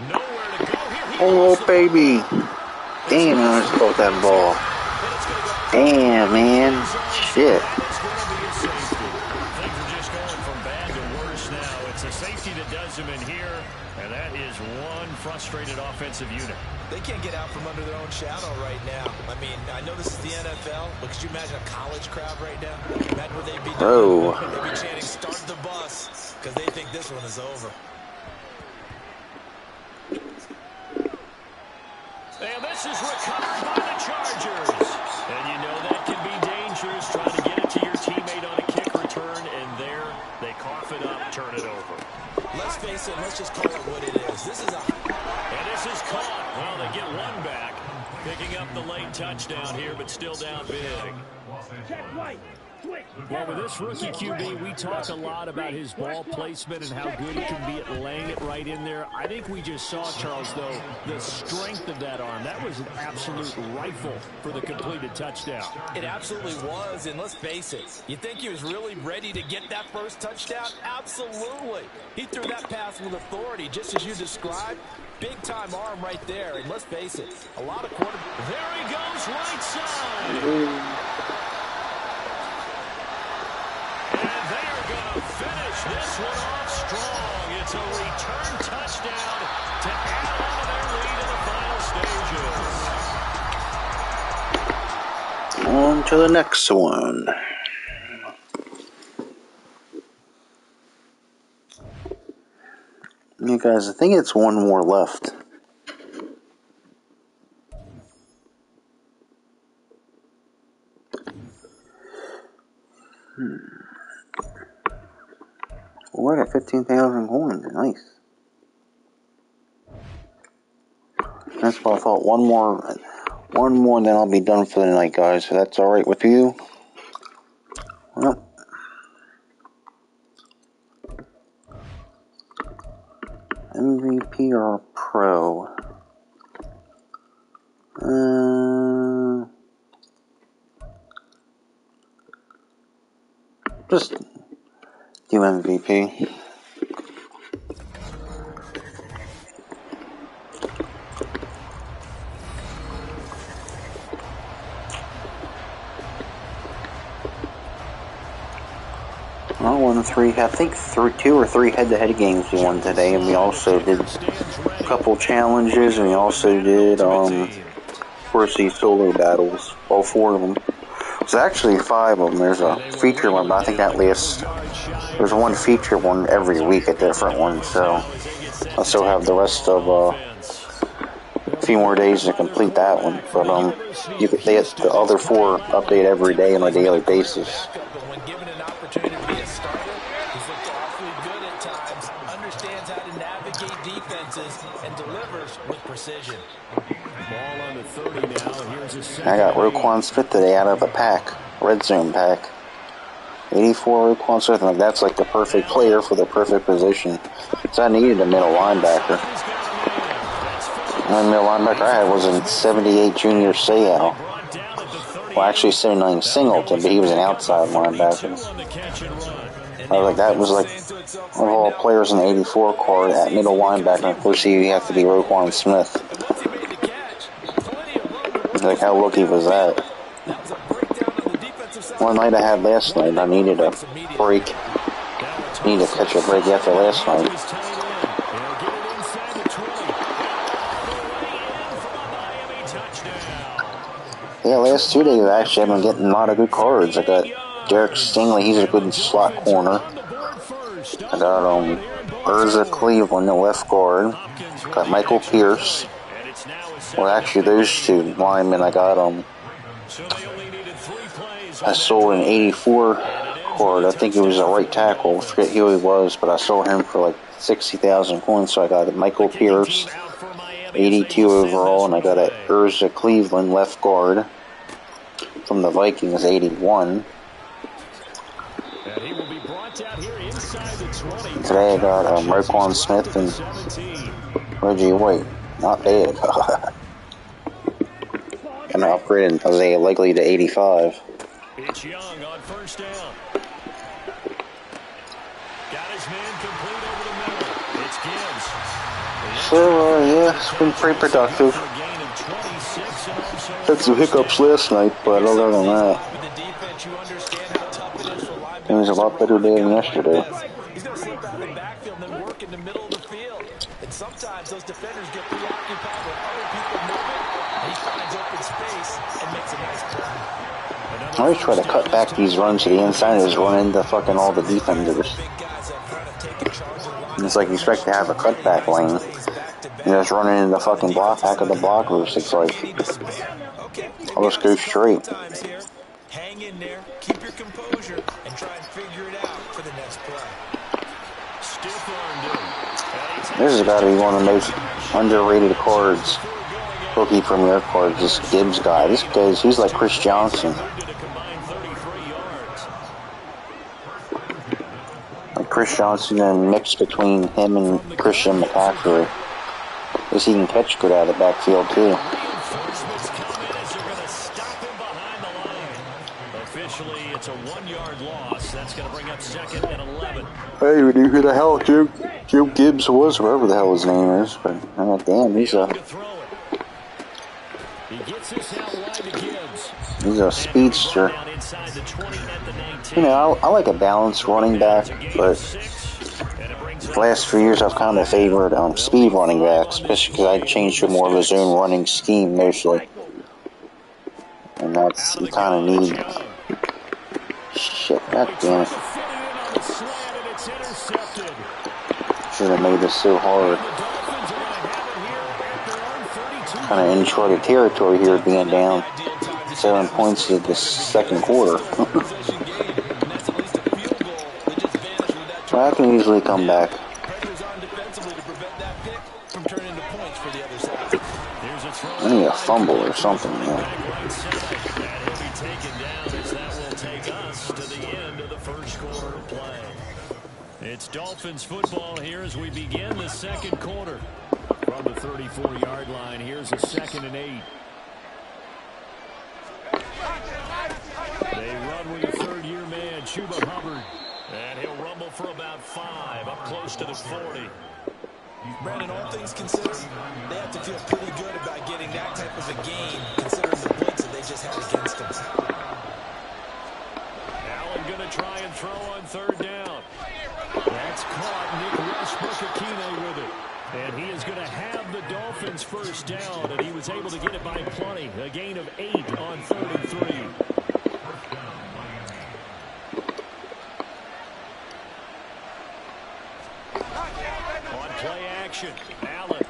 Nowhere to go here. Oh, baby. Damn, I just caught that ball. Damn, man. Shit. Things are just going from bad to worse now. It's a safety that does them in here, and that is one frustrated offensive unit. They can't get out from under their own shadow right now. I mean, I know this is the NFL, but could you imagine a college crowd right now? Imagine what they'd be doing. They'd be chanting, "Start the bus," because they think this one is over. And this is recovered by the Chargers. And you know that can be dangerous, trying to get it to your teammate on a kick return, and there they cough it up, turn it over. Let's face it, let's just call it what it is. And this is caught. Well, they get one back, picking up the late touchdown here, but still down big. Check right. Well, with this rookie QB, we talk a lot about his ball placement and how good he can be at laying it right in there. I think we just saw, Charles, though, the strength of that arm. That was an absolute rifle for the completed touchdown. It absolutely was, and let's face it, you think he was really ready to get that first touchdown? Absolutely. He threw that pass with authority, just as you described. Big-time arm right there, and let's face it, a lot of quarterbacks. There he goes, right side. And they are going to finish this one off strong. It's a return touchdown to add on to their lead in the final stages. On to the next one. You guys, I think it's one more left. We're at 15,000 coins. Nice. That's what I thought. One more, and then I'll be done for the night, guys. So that's all right with you? Well, MVP or Pro? Just do MVP. I won three, I think 2 or 3 head-to-head games we won today, and we also did a couple challenges, and we also did, of course, these solo battles, all 4 of them. There's actually 5 of them. There's a feature one, but I think that lasts, there's one feature one every week, a different one, so I still have the rest of, a few more days to complete that one, but, they have the other 4 update every day on a daily basis. I got Roquan Smith today out of the pack, red zone pack. 84 Roquan Smith, and that's like the perfect player for the perfect position. So I needed a middle linebacker. The only middle linebacker I had was in 78 Junior Seau. Well, actually 79 Singleton, but he was an outside linebacker. I was like, that was like, of all players in the 84 card at middle linebacker, of course you have to be Roquan Smith. Like, how lucky was that? One night I had last night, I needed a break. Needed to catch a break after last night. Yeah, last 2 days actually I've been getting a lot of good cards. I got Derek Stingley, he's a good slot corner. I got Urza Cleveland, the left guard. Got Michael Pierce. Well, actually, those 2 linemen I got I sold an 84 card. I think it was a right tackle. I forget who he was, but I sold him for like 60,000 coins. So I got a Michael Pierce, 82 overall, and I got a Urza Cleveland left guard from the Vikings, 81. Today I got Roquan Smith and Reggie White. Not bad. And I upgraded Isaiah Likely to 85. It's Young on first down. Got his man complete over the middle. It's Gibbs. So, yeah, it's been pretty productive. Had some hiccups last night, but other than that, it was a lot better day than yesterday. He's going to slip out of the backfield and then work in the middle of the field. And sometimes those defenders get preoccupied with other people moving, and he finds open space and makes a nice play. I always try to cut back these runs to the inside and just run into fucking all the defenders. And it's like you expect to have a cutback lane. You just run into the fucking back of the blockers. It's like, I'll just go straight. Hang in there, keep your composure, and try and figure it out for the next play. This has got to be one of the most underrated cards, rookie premier cards, this Gibbs guy. This guy's, he's like Chris Johnson. Like Chris Johnson and mix between him and Christian McCaffrey. At least he can catch good out of the backfield too. Officially, it's a 1-yard loss. That's going to bring up 2nd and 11. Hey, we knew who the hell Joe Gibbs was, whatever the hell his name is. But damn, he's a speedster. You know, I like a balanced running back, but the last few years I've kind of favored speed running backs, especially because I changed to more of a zone running scheme mostly. And that's, you kind of need. Shit, god damn it. Should have made this so hard. Kind of uncharted territory here, being down 7 points in the second quarter. So I can easily come back. I need a fumble or something, man. It's Dolphins football here as we begin the second quarter. From the 34-yard line, here's a 2nd and 8. They run with a third-year man, Chuba Hubbard. And he'll rumble for about 5, up close to the 40. Brandon, all things considered, they have to feel pretty good about getting that type of a game, considering the blitz that they just had against them. Allen going to try and throw on 3rd down. That's caught. Nick Westbrook-Akine with it. And he is going to have the Dolphins first down, and he was able to get it by plenty. A gain of 8 on 3rd and 3. On play action, Allen.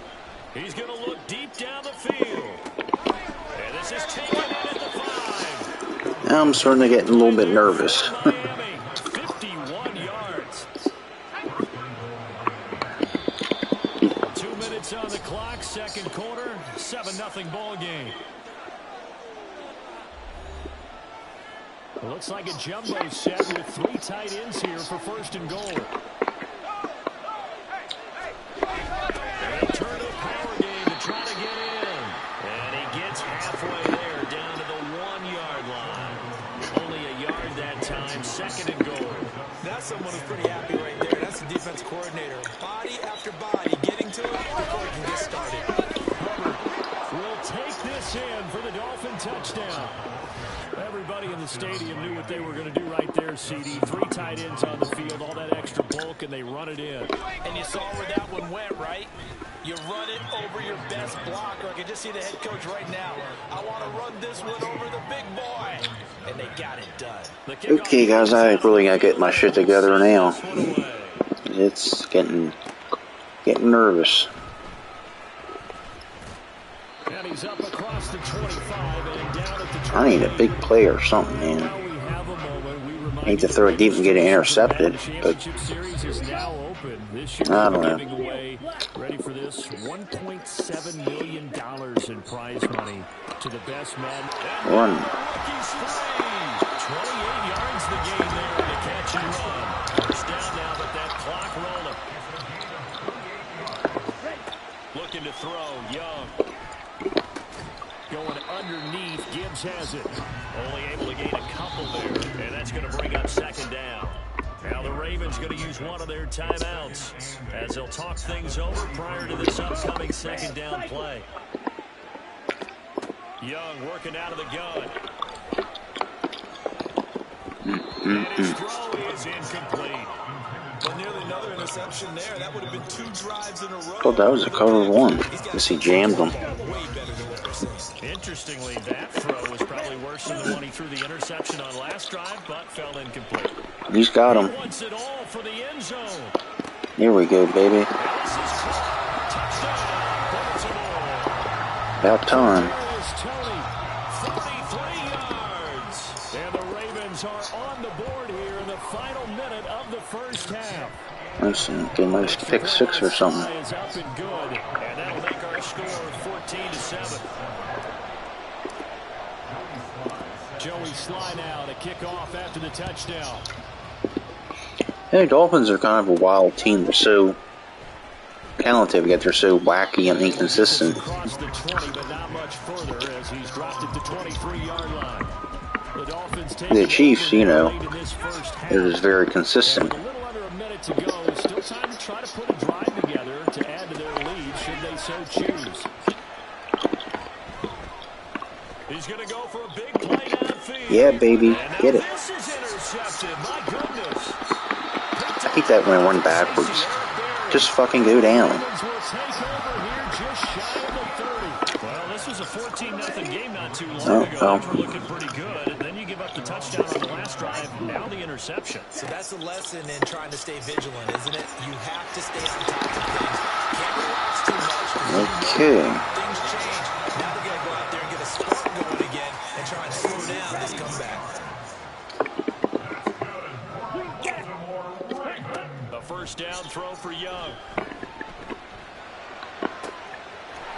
He's going to look deep down the field. And this is taken in at the 5. I'm starting to get a little bit nervous. 51 yards. 2 minutes on the clock, second quarter, 7-0 ball game. It looks like a jumbo set with 3 tight ends here for 1st and goal. They turn a power game to try to get in. And he gets halfway there, down to the 1-yard line. Only a yard that time, 2nd and goal. That's someone who's pretty happy right there. That's the defense coordinator. Body after body, getting to it before he can get started. Hubbard will take this in for the Dolphin touchdown. Everybody in the stadium knew what they were going to do right there, CD. 3 tight ends on the field, all that extra bulk, and they run it in. And you saw where that one went, right? You run it over your best blocker. I can just see the head coach right now. I want to run this one over the big boy. And they got it done. Okay, guys, I really gotta get my shit together now. It's getting nervous. And he's up across the 25 and down at the 20. I need a big play or something, man. I hate to throw it deep and get it intercepted, but I don't know. Ready for this? $1.7 million in prize money to the best man. Run. 28 yards the game there in the catch and run. First down now, but that clock rolling. Looking to throw, Young. Going underneath, Gibbs has it. Only able to gain a couple there, and that's going to bring up 2nd down. Now the Ravens going to use one of their timeouts as they'll talk things over prior to this upcoming 2nd down play. Young working out of the gun. And his throw is incomplete. But nearly another interception there. That would have been 2 drives in a row. I thought that was a cover 1. Guess he jammed them. Interestingly, that throw was probably worse than the one he threw the interception on last drive, but fell incomplete. He's got him. He wants it all for the end zone. Here we go, baby. About time. And the Ravens are on the board here in the final minute of the first half. Let's see, get a nice pick 6 or something. Is up and good, and that'll make our score 14-7. Joey Sly now to kick off after the touchdown. Hey, Dolphins are kind of a wild team. They're so talented, yet they're so wacky and inconsistent. Across the 20, but not much further as he's dropped it to 23-yard line. The Chiefs, you know, it was very consistent. A little under a minute to go. Still time to try to put a drive together to add to their lead, should they so choose. He's going to go for a big play downfield. Yeah, baby, get it. This is intercepted. My goodness. I hate that when I run backwards. Just fucking go down. Well, this was a 14-0 game not too long ago. We're looking pretty good. And then you give up the touchdown on the last drive. Now the interception. So that's the lesson in trying to stay vigilant, isn't it? You have to stay on top of things. Can't relax too much. Okay. Things change. Now they're going to go out there and get a spark going again and try and slow down this comeback. A first down throw for Young.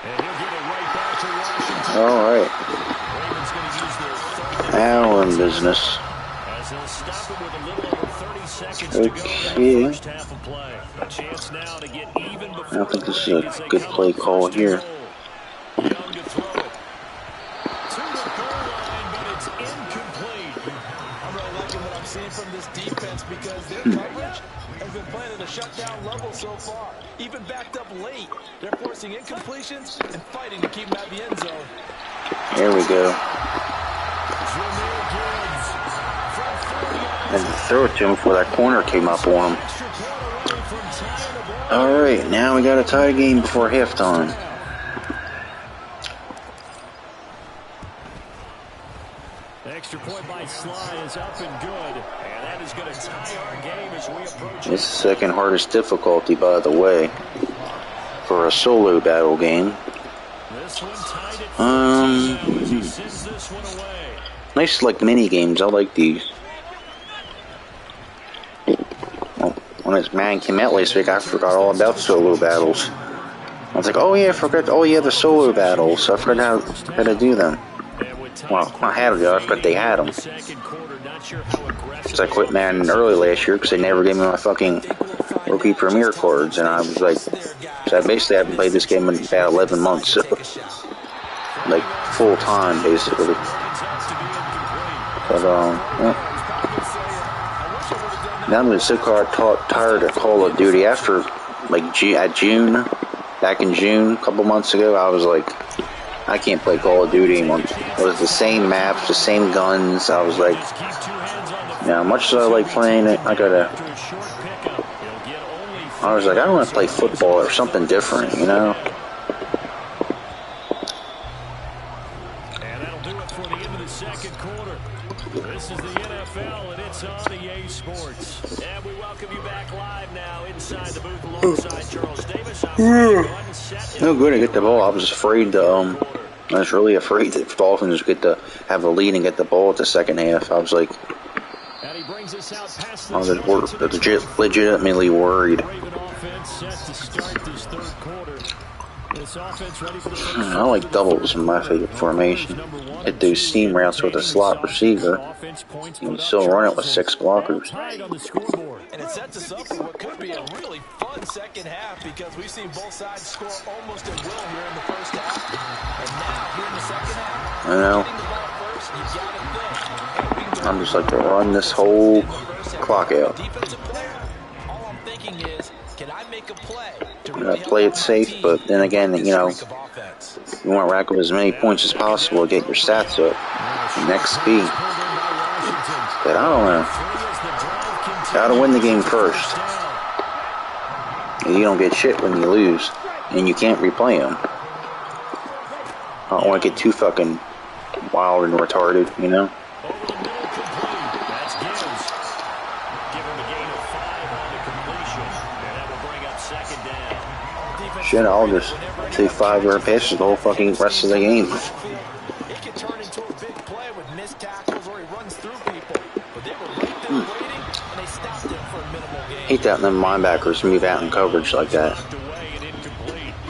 And he'll get it right back to Washington. All right. Ravens going to use their third Now we're in business. as they'll stop it with a little over 30 seconds seconds to go in that first half of play. A chance now to get even before I don't think this is the break as a they good come play up call first and here. goal. Young to throw it. To the goal line, but it's incomplete. I'm really liking what I'm seeing from this defense because their coverage has been playing at a shutdown level so far. Even backed up late, they're forcing incompletions and fighting to keep them out of the end zone. There we go. And throw it to him before that corner came up on him. Alright, now we got a tie game before halftime. Extra point by Sly is up and good. And that is going to tie our game as we approach it. It's the second hardest difficulty, by the way, for a solo battle game. This one tied at 14 now as he sends this one away. Nice, like, mini games. I like these. Well, when this man came out last week, I forgot all about solo battles. I was like, oh yeah, I forgot. Oh yeah, the solo battles. I forgot how to do them. Well, I had them, but they had them. Because I quit Madden early last year because they never gave me my fucking rookie premier cards, and I was like, so I basically haven't played this game in about 11 months, so, like, full time basically. But well, now I'm so tired of Call of Duty. After like back in June, a couple months ago, I was like, I can't play Call of Duty anymore. It was the same maps, the same guns. I was like, much as I like playing it, I was like, I don't want to play football or something different, you know? And that'll do it for the end of the second quarter. This is the NFL, and it's on EA Sports. And we welcome you back live now inside the booth alongside Charles Davis. No good to get the ball. I was afraid to, I was really afraid that Dolphins would get to have a lead and get the ball at the second half. I was like, I was legitimately worried. I like doubles in my favorite formation. Hit those seam routes with a slot receiver. You can still run it with 6 blockers. And it sets us up for what could be a really fun second half because we've seen both sides score almost at will here in the first half. And now, here in the second half, I know. I'm just like to run this whole clock out. All I'm thinking is, can I make a play? Play it safe, but then again, you know, you want to rack up as many points as possible to get your stats up. Next speed. But I don't know. Gotta win the game first. And you don't get shit when you lose. And you can't replay them. I don't want to get too fucking wild and retarded, you know? Shit, I'll just take 5-yard passes the whole fucking rest of the game. It can turn into a big play with missed tackles or he runs through people. But they were right there waiting, and they stopped him for a minimal gain. Hate that when them linebackers move out in coverage like that.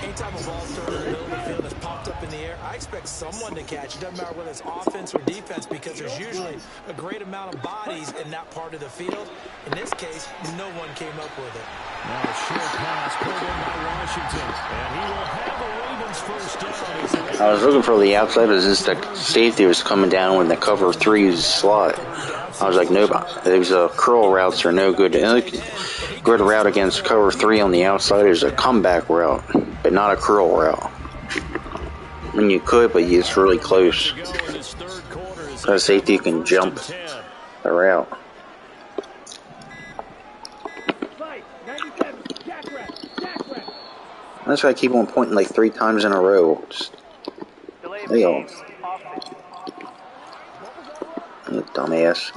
Anytime a ball's turned in the middle of the field that's popped up in the air, I expect someone to catch. It doesn't matter whether it's offense or defense because there's usually a great amount of bodies in that part of the field. In this case, no one came up with it. Now a short pass pulled in by Washington, and he will have the Ravens first down. I was looking for the outside, but since the safety was coming down when the cover 3 slot, I was like, nope, those curl routes are no good. The good route against cover 3 on the outside is a comeback route, but not a curl route. I mean, you could, but it's really close. So safety can jump the route. That's why I keep on pointing like 3 times in a row. Just, you dumbass.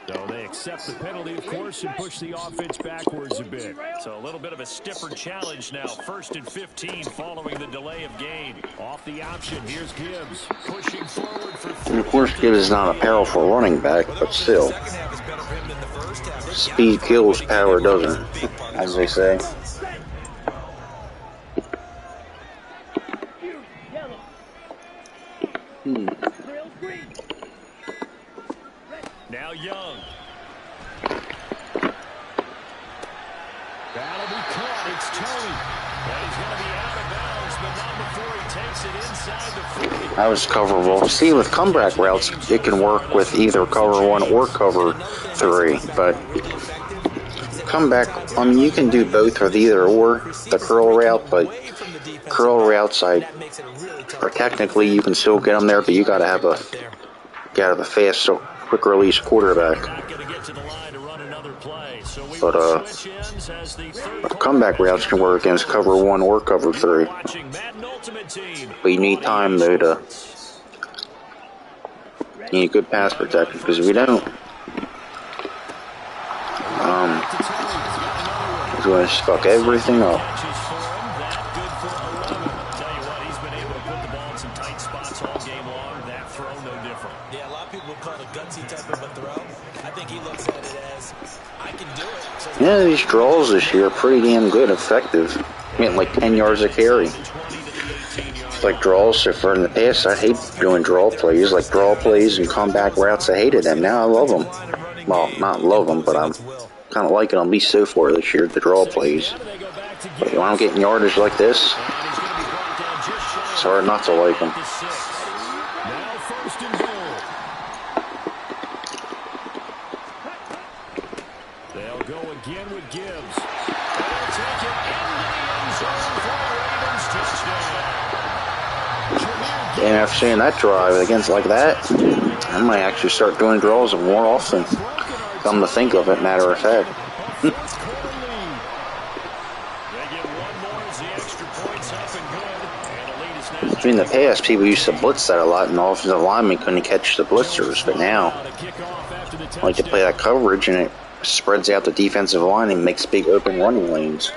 So they accept the penalty, of course, and push the offense backwards a bit. So a little bit of a stiffer challenge now. 1st and 15 following the delay of game. Off the option, here's Gibbs. Pushing forward for 3. And of course, Gibbs is not a powerful running back, but still. Speed kills, power doesn't, as they say. Now Young. That'll be caught. It's Tony. And he's going to be out of bounds, but not before he takes it inside the 40. That was coverable. See, with comeback routes, it can work with either cover 1 or cover 3, but comeback, I mean, you can do both with either or, the curl route, but curl routes, or technically you can still get them there, but you gotta have a fast, so quick release quarterback. But comeback routes can work against cover 1 or cover 3. But you need time though you need good pass protection, because if you don't, it's going to fuck everything up. Yeah, a lot of people would call it a gutsy type of a throw. I think he looks at it as, I can do it. Yeah, these draws this year are pretty damn good, effective. Getting like 10 yards a carry. It's like draws. So for in the past, I hate doing draw plays, like draw plays and comeback routes. I hated them. Now I love them. Well, not love them, but I'm kind of liking them. At least so far this year, the draw plays. But when I'm getting yardage like this, it's hard not to like them. They'll go again with Gibbs. They'll take it into the end zone for a Ravens touchdown. And after seeing that drive against like that, I might actually start doing draws more often. Come to think of it, matter of fact. In the past, people used to blitz that a lot, and the offensive linemen couldn't catch the blitzers. But now, I like to play that coverage, and it spreads out the defensive line and makes big open running lanes.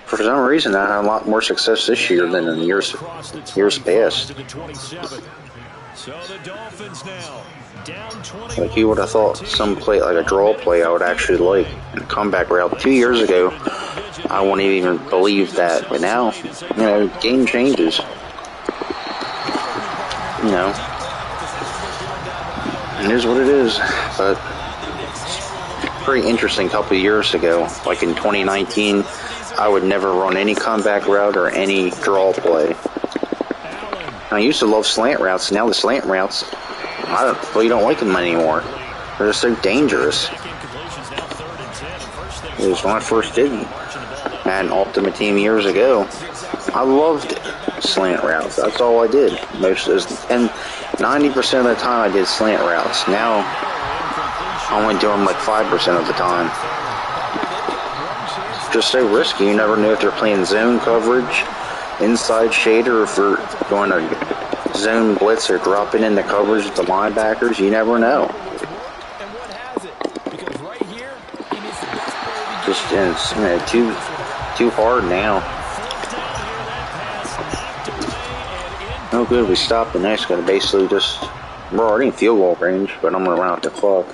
For some reason, I had a lot more success this year than in years past. Like, you would have thought some play, like a draw play, I would actually like. And a comeback route 2 years ago, I wouldn't even believe that. But now, you know, game changes. You know, it is what it is. But pretty interesting couple of years ago, like in 2019, I would never run any comeback route or any draw play. I used to love slant routes. Now the slant routes, I really don't like them anymore. They're so dangerous. It was when I first did Madden Ultimate Team years ago. I loved slant routes. That's all I did. And 90% of the time I did slant routes. Now I only do them like 5% of the time. Just so risky. You never know if they're playing zone coverage, inside shader, or if they're going to zone blitz or dropping in the coverage with the linebackers. You never know. Just, it's, you know, too hard now. No good. We stopped the next guy. Basically, just we're already in field goal range, but I'm gonna run out the clock.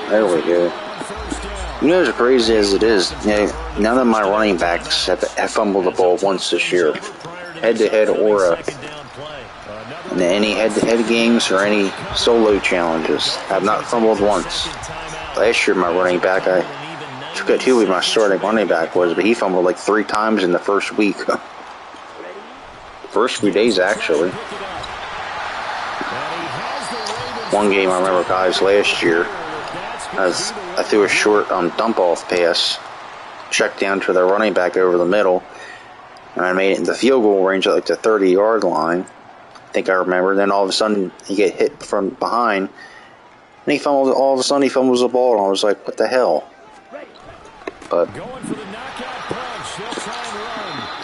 There we go. You know, as crazy as it is, you know, none of my running backs have fumbled the ball once this year, head-to-head or in any head-to-head games or any solo challenges. I've not fumbled once. Last year, my running back, I forget who my starting running back was, but he fumbled like 3 times in the first week. First few days, actually. One game I remember, guys, last year, as I threw a short dump-off pass, checked down to the running back over the middle, and I made it in the field goal range at like the 30-yard line. I think I remember. Then all of a sudden, he get hit from behind, and he fumbled. All of a sudden, he fumbles the ball, and I was like, "What the hell?" But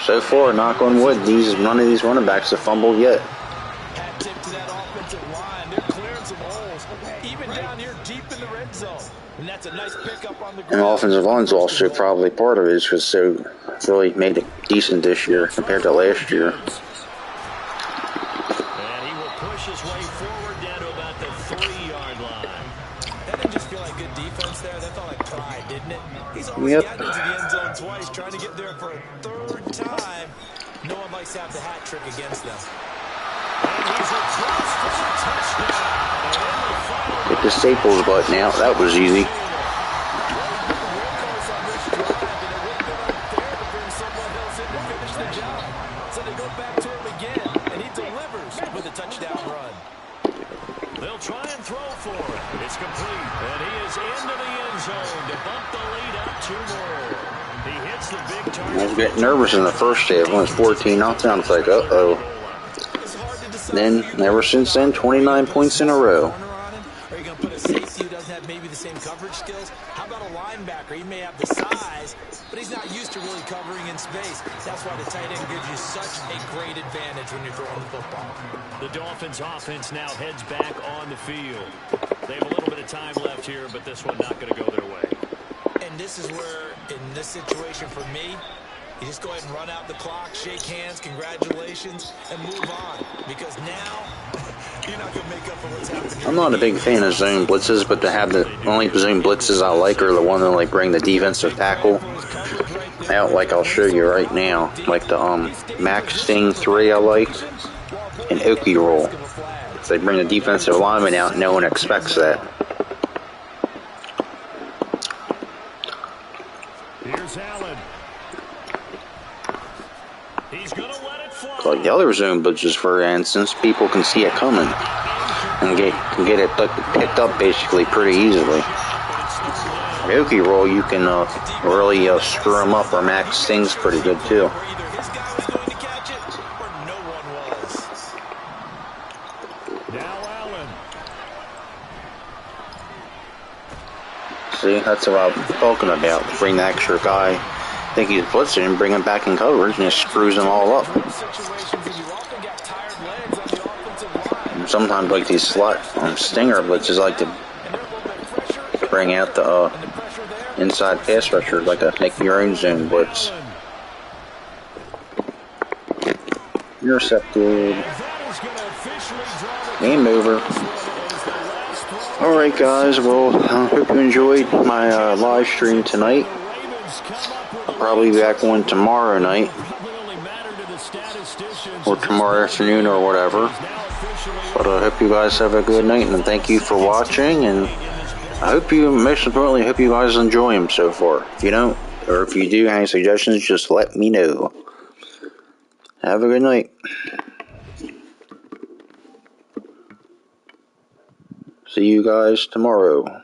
so far, knock on wood, none of these running backs have fumbled yet. And offensive line's also probably part of it, because they really made it decent this year compared to last year. And he will push his way forward down to about the 3-yard line. That didn't just feel like good defense there. That felt like pride, didn't it? He's already gotten into the end zone twice, trying to get there for a 3rd time. No one likes to have the hat trick against them. And he's across for the touchdown. Hit the Staples button out. That was easy. zone to bump the lead up 2 more. He hits the big target. I was getting nervous in the first half when it was 14-0. I was like, uh-oh. Then, ever since then, 29 points in a row. Are you going to put a safety who doesn't have maybe the same coverage skills? How about a linebacker? He may have the size, but he's not used to really covering in space. That's why the tight end gives you such a great advantage when you're throwing the football. The Dolphins offense now heads back on the field. They have a little bit of time left here, but this one not going to go their way. And this is where, in this situation for me, you just go ahead and run out the clock, shake hands, congratulations, and move on. Because now, you're not going to make up for what's happening. I'm not a big fan of zone blitzes, but to have the only zone blitzes I like are the one that like bring the defensive tackle out, like I'll show you right now. Like the Max Sting 3 I like, and Okie Roll. So they bring the defensive lineman out, no one expects that. Here's Allen. He's going to let it fly. So like the other zone blitzes, for instance, people can see it coming and get it picked up basically pretty easily. Okie Roll, you can really screw him up, or Max Sting's pretty good too. Either his guy was going to catch it, or no one was. Now Allen. See, that's what I'm talking about. Bring the extra guy, think he's blitzing, and bring him back in coverage, and it screws them all up. And sometimes, like these slot stinger blitzes, like to bring out the inside pass rusher, like a make your own zone blitz. Intercepted. Game over. Alright guys, well, I hope you enjoyed my live stream tonight. I'll probably be back on tomorrow night, or tomorrow afternoon, or whatever. But I hope you guys have a good night, and thank you for watching, and I hope you, most importantly, hope you guys enjoy them so far. If you don't, or if you do have any suggestions, just let me know. Have a good night. See you guys tomorrow.